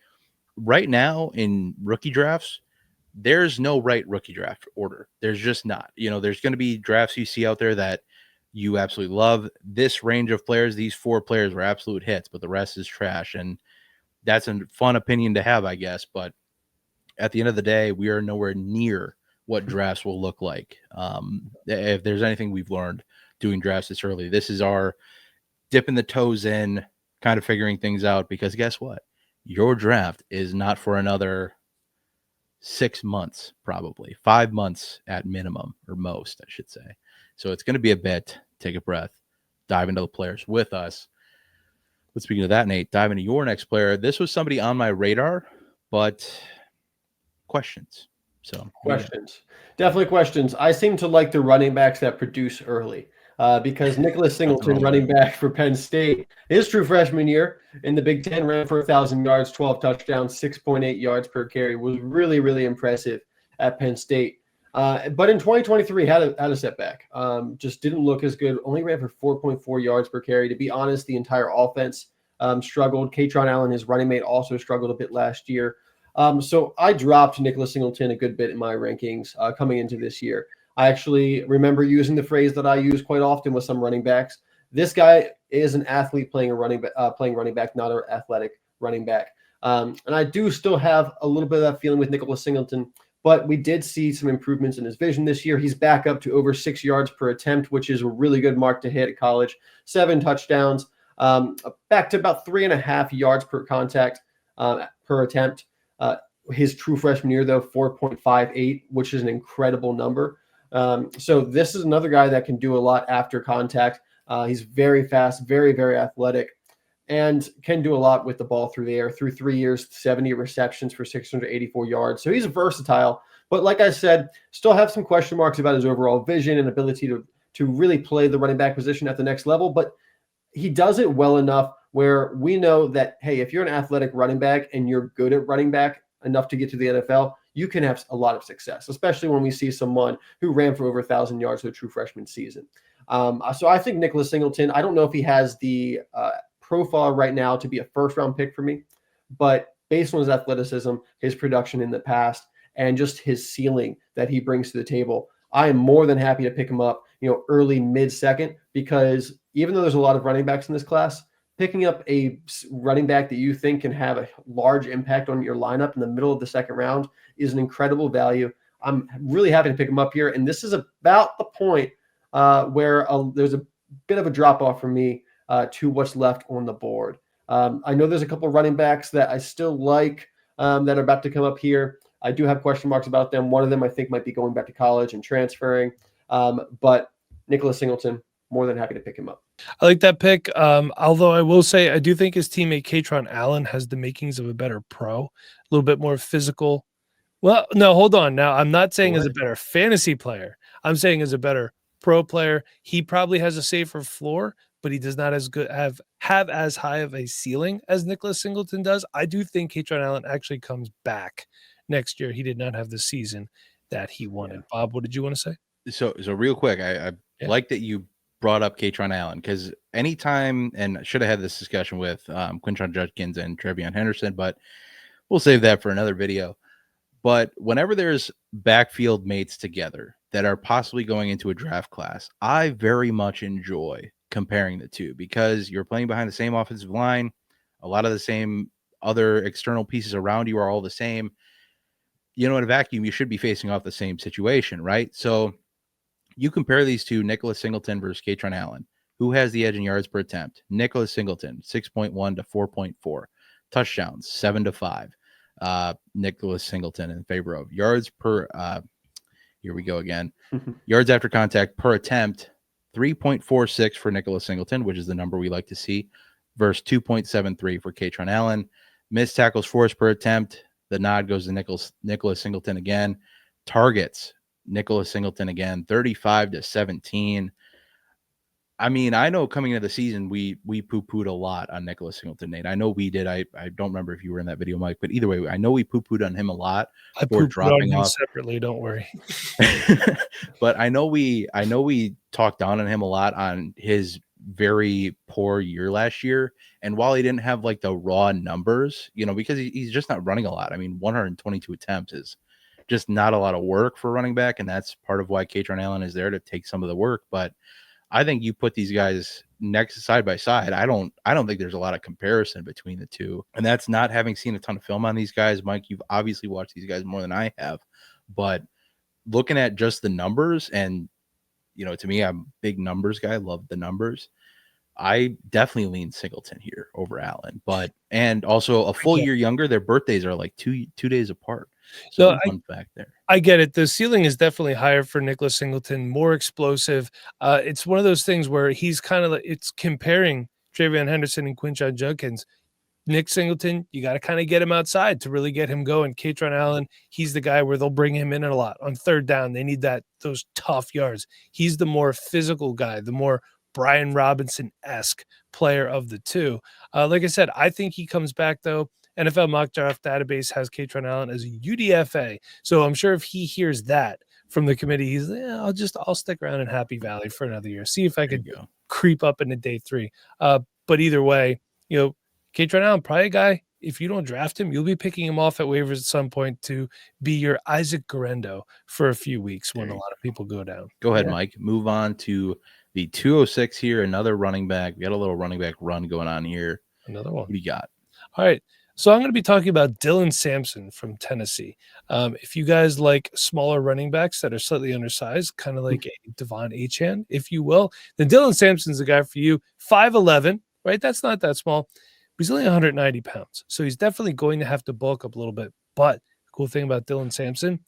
right now in rookie drafts, there's no right rookie draft order. There's just not. There's going to be drafts you see out there that you absolutely love. This range of players, these 4 players were absolute hits, but the rest is trash. And that's a fun opinion to have, I guess. But at the end of the day, we are nowhere near what drafts will look like. If there's anything we've learned doing drafts this early, this is our dipping the toes in, kind of figuring things out, because guess what? Your draft is not for another 6 months, probably 5 months at minimum, or most, I should say. So it's going to be a bit. Take a breath, dive into the players with us. But speaking of that, Nate, dive into your next player. This was somebody on my radar, but questions. So questions, definitely questions. I seem to like the running backs that produce early. Because Nicholas Singleton, running back for Penn State, his true freshman year in the Big Ten, ran for 1,000 yards, 12 touchdowns, 6.8 yards per carry. Was really, really impressive at Penn State. But in 2023, had a setback. Just didn't look as good. Only ran for 4.4 yards per carry. To be honest, the entire offense struggled. Katron Allen, his running mate, also struggled a bit last year. So I dropped Nicholas Singleton a good bit in my rankings coming into this year. I actually remember using the phrase that I use quite often with some running backs. This guy is an athlete playing running back, not an athletic running back. And I do still have a little bit of that feeling with Nicholas Singleton, but we did see some improvements in his vision this year. He's back up to over 6 yards per attempt, which is a really good mark to hit at college. 7 touchdowns, back to about 3.5 yards per contact per attempt. His true freshman year, though, 4.58, which is an incredible number. So this is another guy that can do a lot after contact. He's very fast, very, very athletic, and can do a lot with the ball through the air. Through 3 years, 70 receptions for 684 yards. So he's versatile. But like I said, still have some question marks about his overall vision and ability to really play the running back position at the next level. But he does it well enough where we know that, hey, if you're an athletic running back and you're good at running back enough to get to the NFL, you can have a lot of success, especially when we see someone who ran for over 1,000 yards for a true freshman season. So I think Nicholas Singleton, I don't know if he has the profile right now to be a first-round pick for me, but based on his athleticism, his production in the past, and just his ceiling that he brings to the table, I am more than happy to pick him up, early, mid-second, because even though there's a lot of running backs in this class, picking up a running back that you think can have a large impact on your lineup in the middle of the second round is an incredible value. I'm really happy to pick him up here. And this is about the point where there's a bit of a drop-off for me to what's left on the board. I know there's a couple of running backs that I still like that are about to come up here. I do have question marks about them. One of them I think might be going back to college and transferring. But Nicholas Singleton, more than happy to pick him up. I like that pick. Although I will say, I do think his teammate Katron Allen has the makings of a better pro, a little bit more physical. Well, no, hold on. Now, I'm not saying as a better fantasy player. I'm saying as a better pro player. He probably has a safer floor, but he does not have as high of a ceiling as Nicholas Singleton does. I do think Katron Allen actually comes back next year. He did not have the season that he wanted. Yeah. Bob, what did you want to say? So real quick, I like that you brought up Katron Allen, because anytime, and I should have had this discussion with Quinton Judkins and Trevion Henderson, but we'll save that for another video. But whenever there's backfield mates together that are possibly going into a draft class, I very much enjoy comparing the two, because you're playing behind the same offensive line. A lot of the same other external pieces around you are all the same. In a vacuum, you should be facing off the same situation, right? So you compare these two, Nicholas Singleton versus Katron Allen. Who has the edge in yards per attempt? Nicholas Singleton, 6.1 to 4.4. Touchdowns, 7 to 5. Nicholas Singleton in favor of yards per, here we go again. Yards after contact per attempt, 3.46 for Nicholas Singleton, which is the number we like to see, versus 2.73 for Katron Allen. Missed tackles forced per attempt, the nod goes to Nicholas Singleton again. Targets, Nicholas Singleton again, 35 to 17. I mean, I know coming into the season, we poo-pooed a lot on Nicholas Singleton, Nate. I know we did. I don't remember if you were in that video, Mike, but either way, I know we poo-pooed on him a lot. I poo-pooed dropping off separately. Don't worry. But I know we talked down on him a lot on his very poor year last year. And while he didn't have like the raw numbers, because he's just not running a lot. I mean, 122 attempts is just not a lot of work for running back. And that's part of why Katron Allen is there, to take some of the work. But I think you put these guys next side by side, I don't think there's a lot of comparison between the two. And that's not having seen a ton of film on these guys. Mike, you've obviously watched these guys more than I have, but looking at just the numbers, and to me, I'm a big numbers guy, love the numbers. I definitely lean Singleton here over Allen, and also a full year younger. Their birthdays are like two days apart. So fun fact there. I get it. The ceiling is definitely higher for Nicholas Singleton, more explosive. It's one of those things where he's kind of it's comparing Travion Henderson and Quinshon Judkins. Nick Singleton, you got to kind of get him outside to really get him going. Katron Allen, he's the guy where they'll bring him in a lot on third down. They need those tough yards. He's the more physical guy, the more Brian Robinson-esque player of the two. Like I said, I think he comes back though. NFL Mock Draft Database has Katron Allen as a UDFA. So I'm sure if he hears that from the committee, he's I'll stick around in Happy Valley for another year. See if I could creep up into day 3. But either way, Katron Allen, probably a guy, if you don't draft him, you'll be picking him off at waivers at some point to be your Isaac Garendo for a few weeks when a lot of people go down. Go ahead, Mike. Move on to the 206 here, another running back. We got a little running back run going on here. Another one. What do you got? All right. So I'm going to be talking about Dylan Sampson from Tennessee. If you guys like smaller running backs that are slightly undersized, kind of like a Devon Achane, if you will, then Dylan Sampson's the guy for you. 5'11", right? That's not that small. He's only 190 pounds, so he's definitely going to have to bulk up a little bit. But the cool thing about Dylan Sampson,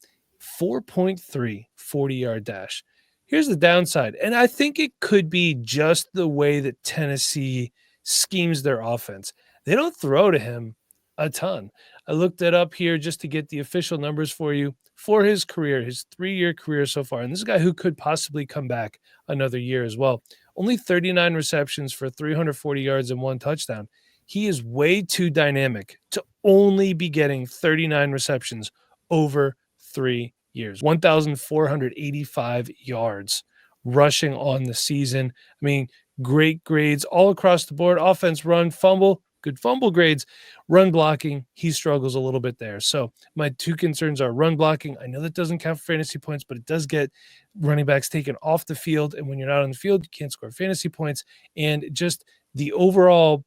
4.3 40-yard dash. Here's the downside, and I think it could be just the way that Tennessee schemes their offense. They don't throw to him a ton. I looked it up here just to get the official numbers for you for his career, his 3-year career so far. And this is a guy who could possibly come back another year as well. Only 39 receptions for 340 yards and 1 touchdown. He is way too dynamic to only be getting 39 receptions over 3 years. 1,485 yards rushing on the season. I mean, great grades all across the board. Offense, run, fumble, good fumble grades. Run blocking, he struggles a little bit there. So my 2 concerns are run blocking. I know that doesn't count for fantasy points, but it does get running backs taken off the field. And when you're not on the field, you can't score fantasy points. And just the overall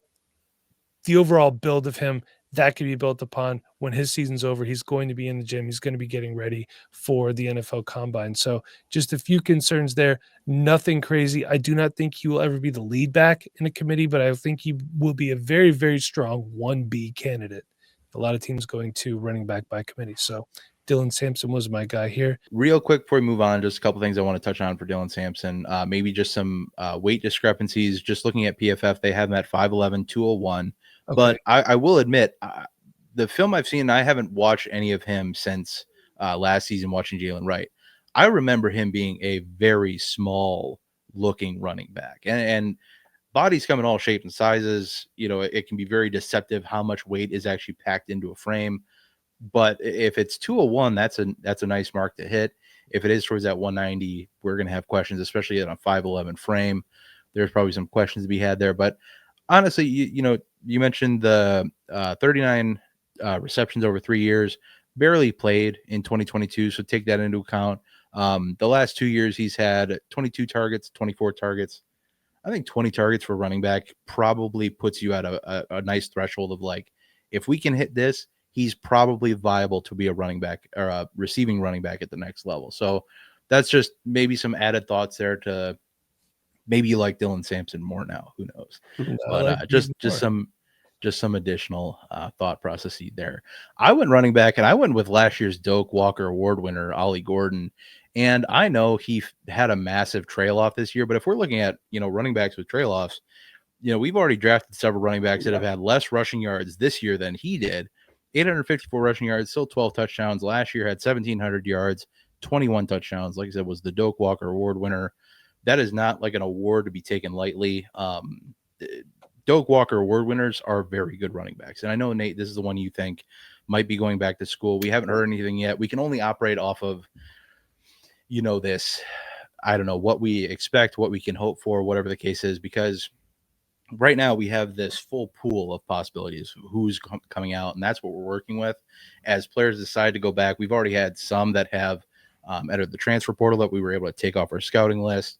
build of him, that could be built upon when his season's over. He's going to be in the gym. He's going to be getting ready for the NFL Combine. So just a few concerns there. Nothing crazy. I do not think he will ever be the lead back in a committee, but I think he will be a very, very strong 1B candidate. A lot of teams going to running back by committee. So Dylan Sampson was my guy here. Real quick before we move on, just a couple things I want to touch on for Dylan Sampson. Maybe just some weight discrepancies. Just looking at PFF, they have him at 5'11", 201. Okay. But I will admit, the film I've seen, I haven't watched any of him since last season watching Jalen Wright. I remember him being a very small-looking running back. And bodies come in all shapes and sizes. It can be very deceptive how much weight is actually packed into a frame. But if it's 201, that's a nice mark to hit. If it is towards that 190, we're going to have questions, especially on a 5'11" frame. There's probably some questions to be had there. But honestly, you mentioned the 39 receptions over 3 years, barely played in 2022, so take that into account. The last 2 years, he's had 22 targets, 24 targets. I think 20 targets for running back probably puts you at a nice threshold of like, if we can hit this, he's probably viable to be a running back or a receiving running back at the next level. So that's just maybe some added thoughts there to maybe you like Dylan Sampson more now. Who knows? But just some additional thought processes there. I went running back, and I went with last year's Doak Walker Award winner, Ollie Gordon. And I know he had a massive trail off this year, but if we're looking at, running backs with trail offs, we've already drafted several running backs that have had less rushing yards this year than he did. 854 rushing yards, still 12 touchdowns. Last year had 1,700 yards, 21 touchdowns. Like I said, was the Doak Walker Award winner. That is not like an award to be taken lightly. Doak Walker Award winners are very good running backs. And I know, Nate, this is the one you think might be going back to school. We haven't heard anything yet. We can only operate off of, this, I don't know, what we expect, what we can hope for, whatever the case is, because right now we have this full pool of possibilities, who's coming out, and that's what we're working with. As players decide to go back, we've already had some that have entered the transfer portal that we were able to take off our scouting list.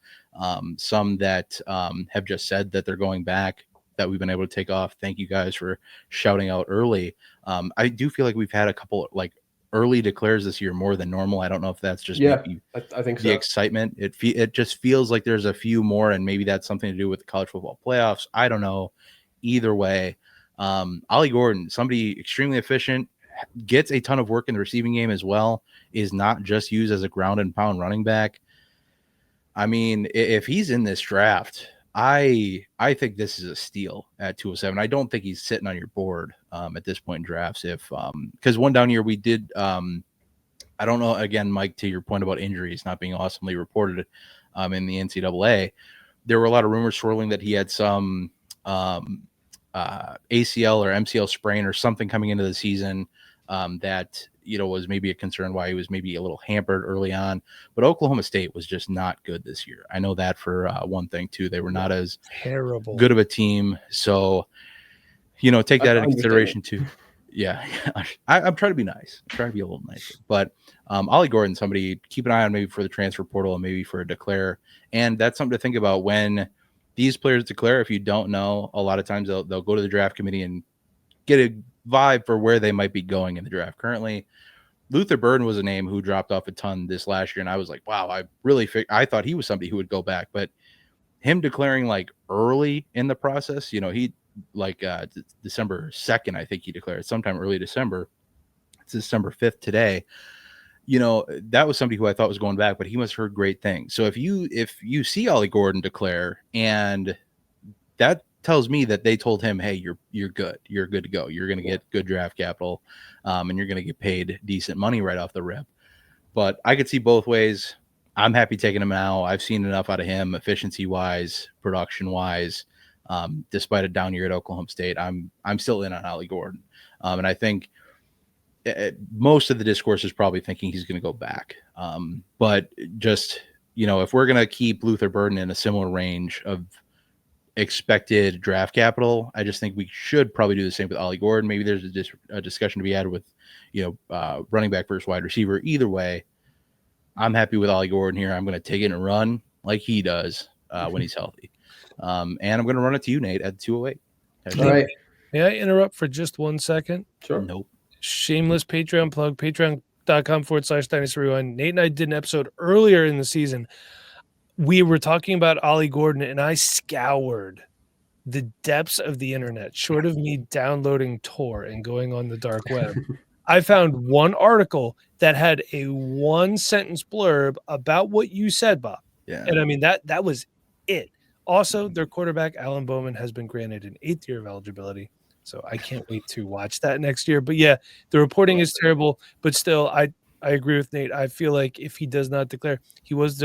Some that have just said that they're going back that we've been able to take off. Thank you guys for shouting out early. I do feel like we've had a couple like early declares this year more than normal. I don't know if that's just maybe I think the excitement. It just feels like there's a few more, and maybe that's something to do with the college football playoffs. I don't know. Either way, Ollie Gordon, somebody extremely efficient, gets a ton of work in the receiving game as well, is not just used as a ground and pound running back. I mean, if he's in this draft, I think this is a steal at 207. I don't think he's sitting on your board at this point in drafts. If because one down year we did, I don't know. Again, Mike, to your point about injuries not being awesomely reported in the NCAA, there were a lot of rumors swirling that he had some ACL or MCL sprain or something coming into the season that was maybe a concern why he was maybe a little hampered early on. But Oklahoma State was just not good this year. I know that for one thing too. They were not as terrible good of a team. So take that into consideration too. Yeah, I'm trying to be nice. I'm trying to be a little nicer. But Ollie Gordon, somebody keep an eye on maybe for the transfer portal and maybe for a declare. And that's something to think about when these players declare. If you don't know, a lot of times they'll go to the draft committee and get a vibe for where they might be going in the draft. Currently, Luther Burden was a name who dropped off a ton this last year, and I was like, wow, I thought he was somebody who would go back. But him declaring like early in the process, he like December 2nd, I think he declared sometime early December. It's December 5th today. That was somebody who I thought was going back, but he must have heard great things. So if you see Ollie Gordon declare, and that tells me that they told him, hey, you're good. You're good to go. You're going to get good draft capital, and you're going to get paid decent money right off the rip. But I could see both ways. I'm happy taking him now. I've seen enough out of him, efficiency-wise, production-wise. Despite a down year at Oklahoma State, I'm still in on Ollie Gordon. And I think most of the discourse is probably thinking he's going to go back. But just, if we're going to keep Luther Burden in a similar range of expected draft capital, I just think we should probably do the same with Ollie Gordon. Maybe there's a discussion to be had with, running back versus wide receiver. Either way, I'm happy with Ollie Gordon here. I'm going to take it and run like he does when he's healthy. And I'm going to run it to you, Nate, at 208. All right. May I interrupt for just 1 second? Sure. Nope. Shameless Patreon plug, patreon.com/Dynasty Rewind. Nate and I did an episode earlier in the season. We were talking about Ollie Gordon, and I scoured the depths of the internet, short of me downloading Tor and going on the dark web. I found one article that had a 1-sentence blurb about what you said, Bob. Yeah. And I mean, that was it. Also, their quarterback, Alan Bowman, has been granted an 8th year of eligibility. So I can't wait to watch that next year. But yeah, the reporting is terrible. But still, I agree with Nate. I feel like if he does not declare, he was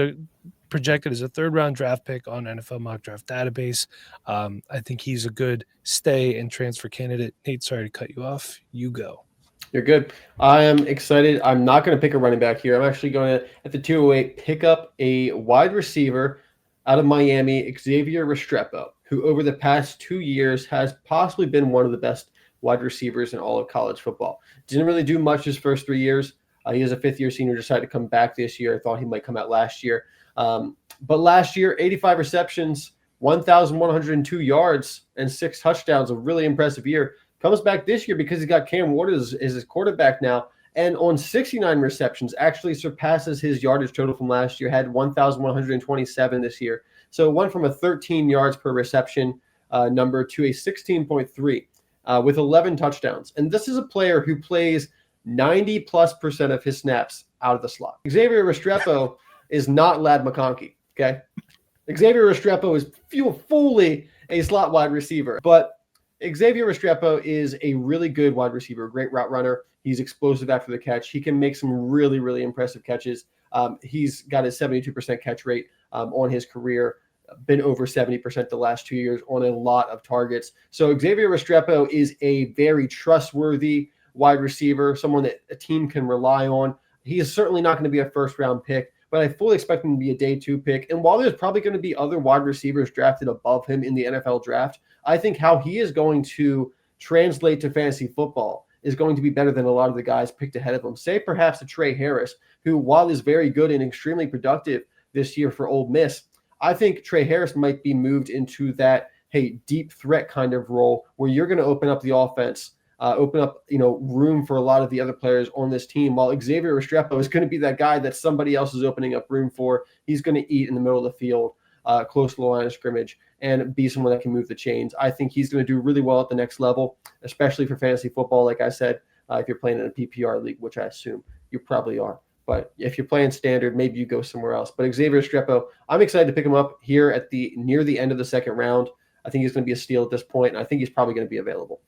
projected as a 3rd-round draft pick on NFL Mock Draft Database. I think he's a good stay and transfer candidate. Nate, sorry to cut you off. You go. You're good. I am excited. I'm not going to pick a running back here. I'm actually going to, at the 208, pick up a wide receiver out of Miami, Xavier Restrepo, who over the past 2 years has possibly been one of the best wide receivers in all of college football. Didn't really do much his first 3 years. He is a 5th-year senior, decided to come back this year. I thought he might come out last year. But last year, 85 receptions, 1,102 yards, and 6 touchdowns, a really impressive year. Comes back this year because he's got Cam Ward as his quarterback now, and on 69 receptions actually surpasses his yardage total from last year, had 1,127 this year. So it went from a 13 yards per reception number to a 16.3 with 11 touchdowns. And this is a player who plays 90+% of his snaps out of the slot. Xavier Restrepo is not Ladd McConkey, okay? Xavier Restrepo is fully a slot wide receiver, but Xavier Restrepo is a really good wide receiver, great route runner. He's explosive after the catch. He can make some really, really impressive catches. He's got a 72% catch rate on his career, been over 70% the last 2 years on a lot of targets. So Xavier Restrepo is a very trustworthy wide receiver, someone that a team can rely on. He is certainly not going to be a first-round pick, but I fully expect him to be a day 2 pick. And while there's probably going to be other wide receivers drafted above him in the NFL draft, I think how he is going to translate to fantasy football is going to be better than a lot of the guys picked ahead of him. Say perhaps a Trey Harris, who, while is very good and extremely productive this year for Ole Miss, I think Trey Harris might be moved into that, hey, deep threat kind of role where you're going to open up the offense, open up, room for a lot of the other players on this team, while Xavier Restrepo is going to be that guy that somebody else is opening up room for. He's going to eat in the middle of the field, close to the line of scrimmage, and be someone that can move the chains. I think he's going to do really well at the next level, especially for fantasy football. Like I said, if you're playing in a PPR league, which I assume you probably are. But if you're playing standard, maybe you go somewhere else. But Xavier Restrepo, I'm excited to pick him up here at near the end of the second round. I think he's going to be a steal at this point, and I think he's probably going to be available.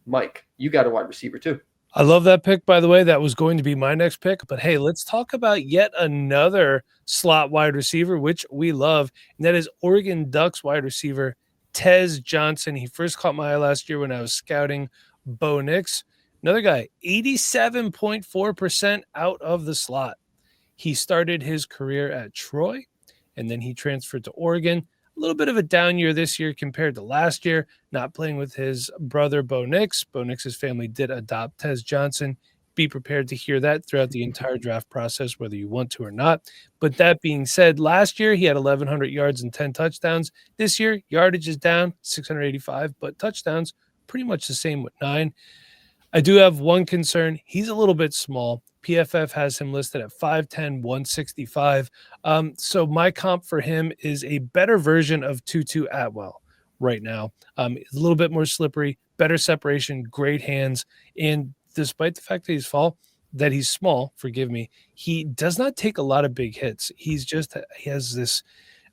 Mike, you got a wide receiver too. I love that pick, by the way. That was going to be my next pick. But hey, let's talk about yet another slot wide receiver, which we love, and that is Oregon Ducks wide receiver Tez Johnson. He first caught my eye last year when I was scouting Bo Nix. Another guy, 87.4% out of the slot. He started his career at Troy, and then he transferred to Oregon. A little bit of a down year this year compared to last year, not playing with his brother Bo Nix. Bo Nix's family did adopt Tez Johnson. Be prepared to hear that throughout the entire draft process, whether you want to or not. But that being said, last year he had 1,100 yards and 10 touchdowns. This year, yardage is down, 685, but touchdowns pretty much the same with 9. I do have one concern. He's a little bit small. PFF has him listed at 5'10", 165. So my comp for him is a better version of Tutu Atwell right now. It's a little bit more slippery, better separation, great hands. And despite the fact that he's small, forgive me, he does not take a lot of big hits. He has this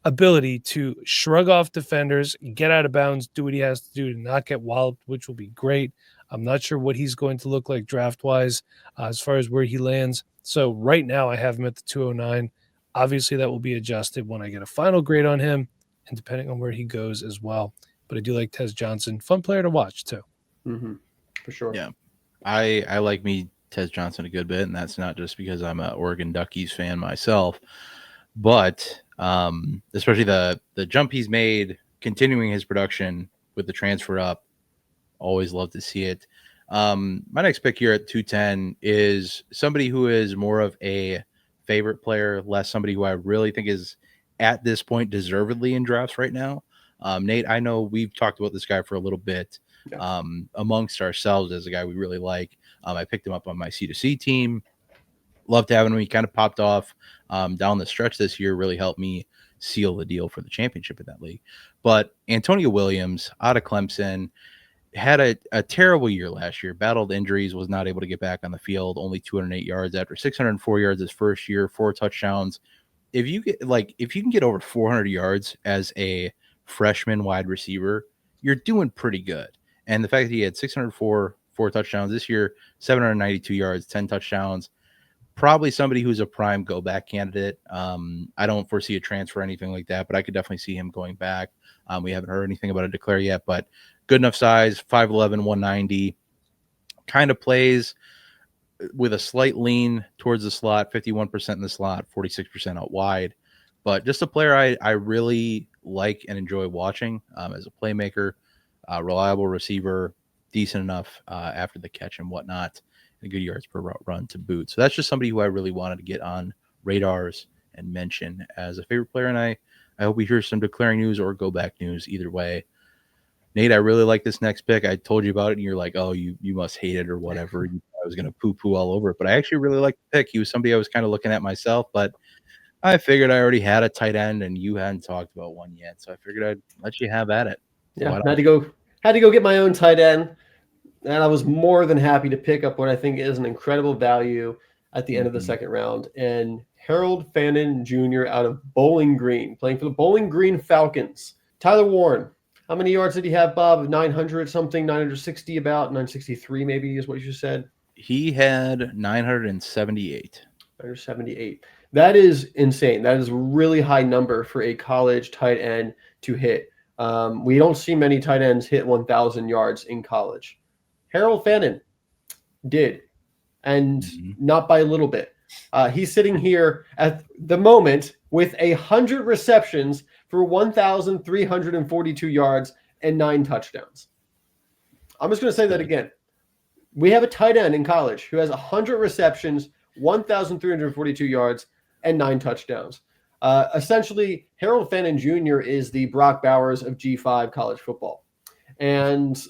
ability to shrug off defenders, get out of bounds, do what he has to do to not get walloped, which will be great. I'm not sure what he's going to look like draft-wise as far as where he lands. So right now I have him at the 209. Obviously that will be adjusted when I get a final grade on him and depending on where he goes as well. But I do like Tez Johnson. Fun player to watch too. Mm-hmm. For sure. Yeah. I like me Tez Johnson a good bit, and that's not just because I'm an Oregon Duckies fan myself, but especially the jump he's made, continuing his production with the transfer up. Always love to see it. My next pick here at 210 is somebody who is more of a favorite player, less somebody who I really think is at this point deservedly in drafts right now. Nate, I know we've talked about this guy for a little bit amongst ourselves as a guy we really like. I picked him up on my C2C team. Loved having him. He kind of popped off down the stretch this year, really helped me seal the deal for the championship in that league. But Antonio Williams out of Clemson had a terrible year last year, battled injuries, was not able to get back on the field, only 208 yards after 604 yards his first year, 4 touchdowns. If you can get over 400 yards as a freshman wide receiver, you're doing pretty good. And the fact that he had 604, 4 touchdowns this year, 792 yards, 10 touchdowns, probably somebody who's a prime go back candidate. I don't foresee a transfer or anything like that, but I could definitely see him going back. We haven't heard anything about a declare yet, but good enough size, 5'11", 190, kind of plays with a slight lean towards the slot, 51% in the slot, 46% out wide. But just a player I really like and enjoy watching as a playmaker, reliable receiver, decent enough after the catch and whatnot, and good yards per route run to boot. So that's just somebody who I really wanted to get on radars and mention as a favorite player. And I hope we hear some declaring news or go back news either way. Nate, I really like this next pick. I told you about it, and you're like, oh, you must hate it or whatever. I was going to poo-poo all over it, but I actually really like the pick. He was somebody I was kind of looking at myself, but I figured I already had a tight end, and you hadn't talked about one yet, so I figured I'd let you have at it. Yeah, had to go get my own tight end, and I was more than happy to pick up what I think is an incredible value at the end of the second round, and Harold Fannin Jr. out of Bowling Green, playing for the Bowling Green Falcons. Tyler Warren. How many yards did he have, Bob? 900 something, 960 about, 963 maybe is what you said. He had 978. 978. That is insane. That is a really high number for a college tight end to hit. We don't see many tight ends hit 1,000 yards in college. Harold Fannin did, and not by a little bit. He's sitting here at the moment with 100 receptions for 1,342 yards and 9 touchdowns. I'm just going to say that again. We have a tight end in college who has 100 receptions, 1,342 yards, and 9 touchdowns. Essentially, Harold Fannin Jr. is the Brock Bowers of G5 college football. And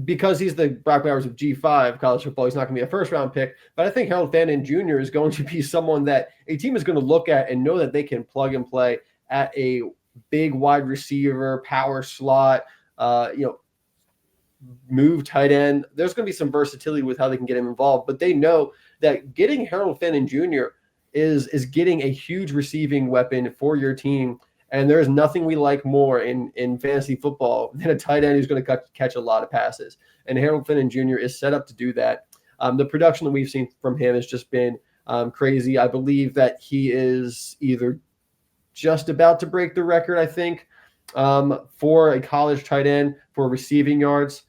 because he's the Brock Bowers of G5 college football, he's not going to be a first-round pick. But I think Harold Fannin Jr. is going to be someone that a team is going to look at and know that they can plug and play at a big wide receiver, power slot, move tight end. There's going to be some versatility with how they can get him involved. But they know that getting Harold Fannin Jr. is getting a huge receiving weapon for your team. And there's nothing we like more in fantasy football than a tight end who's going to catch a lot of passes. And Harold Fannin Jr. is set up to do that. The production that we've seen from him has just been crazy. I believe that he is either just about to break the record, I think, for a college tight end for receiving yards,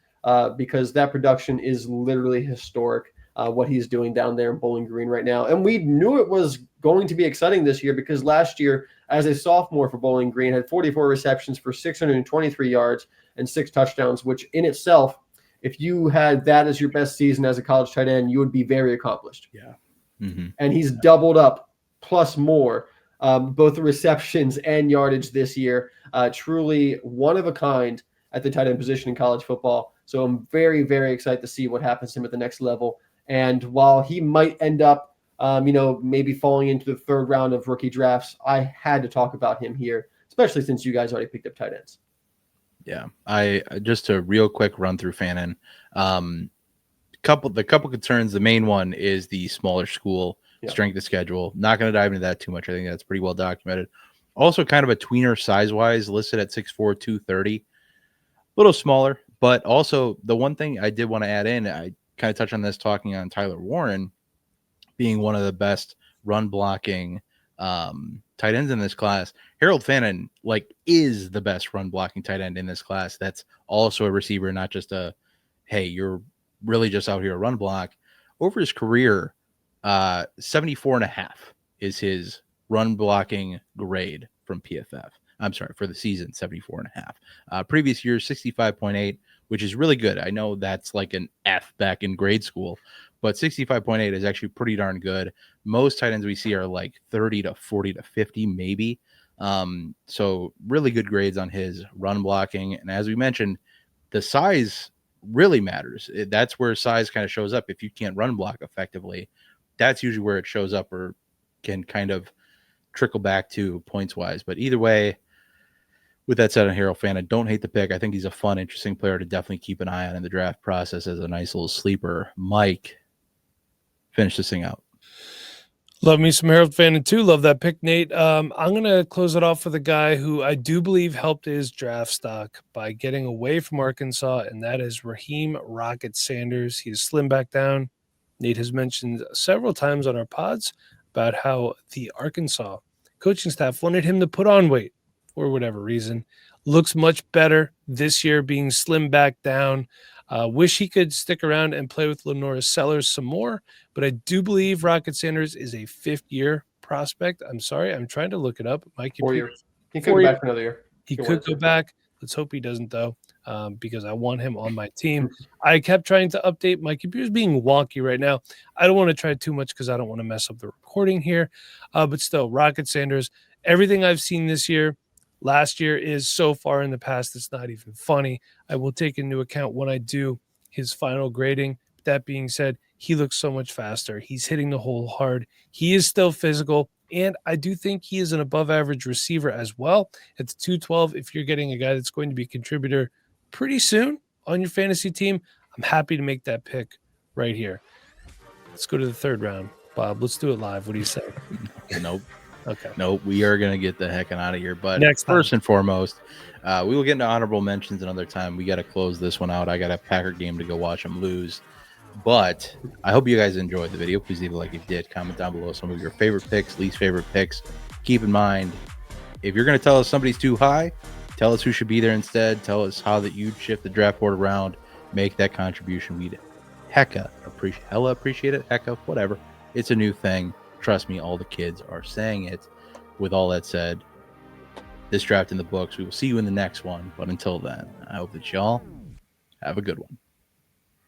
because that production is literally historic. What he's doing down there in Bowling Green right now. And we knew it was going to be exciting this year because last year, as a sophomore for Bowling Green, had 44 receptions for 623 yards and 6 touchdowns, which in itself, if you had that as your best season as a college tight end, you would be very accomplished. Yeah. Mm-hmm. And he's doubled up plus more, both the receptions and yardage this year. Truly one of a kind at the tight end position in college football. So I'm very, very excited to see what happens to him at the next level. And while he might end up, maybe falling into the 3rd round of rookie drafts, I had to talk about him here, especially since you guys already picked up tight ends. Yeah, I just a real quick run through Fannin. The couple concerns. The main one is the smaller school strength of schedule. Not going to dive into that too much. I think that's pretty well documented. Also, kind of a tweener size wise, listed at 6'4", 230, a little smaller. But also, the one thing I did want to add in, I kind of touch on this talking on Tyler Warren being one of the best run blocking tight ends in this class. Harold Fannin is the best run blocking tight end in this class. That's also a receiver, not just a, hey, you're really just out here to run block. Over his career, 74.5 is his run blocking grade from PFF. I'm sorry, for the season, 74.5. Previous year, 65.8, which is really good. I know that's like an F back in grade school, but 65.8 is actually pretty darn good. Most tight ends we see are like 30 to 40 to 50, maybe. So really good grades on his run blocking. And as we mentioned, the size really matters. That's where size kind of shows up. If you can't run block effectively, that's usually where it shows up or can kind of trickle back to points wise. But either way, with that said, on Harold Fannin, don't hate the pick. I think he's a fun, interesting player to definitely keep an eye on in the draft process as a nice little sleeper. Mike, finish this thing out. Love me some Harold Fannin too. Love that pick, Nate. I'm going to close it off with a guy who I do believe helped his draft stock by getting away from Arkansas, and that is Raheem Rocket Sanders. He is slim back down. Nate has mentioned several times on our pods about how the Arkansas coaching staff wanted him to put on weight for whatever reason. Looks much better this year being slim back down. Wish he could stick around and play with Lenora Sellers some more, but I do believe Rocket Sanders is a 5th-year prospect. I'm sorry, I'm trying to look it up. My 4 years. He could go back for another year. He could go back. Let's hope he doesn't, though, because I want him on my team. I kept trying to update. My computer's being wonky right now. I don't want to try too much because I don't want to mess up the recording here. But still, Rocket Sanders, everything I've seen this year, last year is so far in the past, it's not even funny. I will take into account when I do his final grading. That being said, he looks so much faster. He's hitting the hole hard. He is still physical. And I do think he is an above-average receiver as well. At the 212, if you're getting a guy that's going to be a contributor pretty soon on your fantasy team, I'm happy to make that pick right here. Let's go to the 3rd round. Bob, let's do it live. What do you say? Nope. Okay. Nope. We are going to get the heck out of here. But Next time. First and foremost, we will get into honorable mentions another time. We got to close this one out. I got a Packer game to go watch them lose. But I hope you guys enjoyed the video. Please leave a like if you did. Comment down below some of your favorite picks, least favorite picks. Keep in mind, if you're going to tell us somebody's too high, tell us who should be there instead. Tell us how that you'd shift the draft board around. Make that contribution. We'd hella appreciate it. Hecka, whatever. It's a new thing. Trust me, all the kids are saying it. With all that said, this draft in the books. We will see you in the next one. But until then, I hope that y'all have a good one.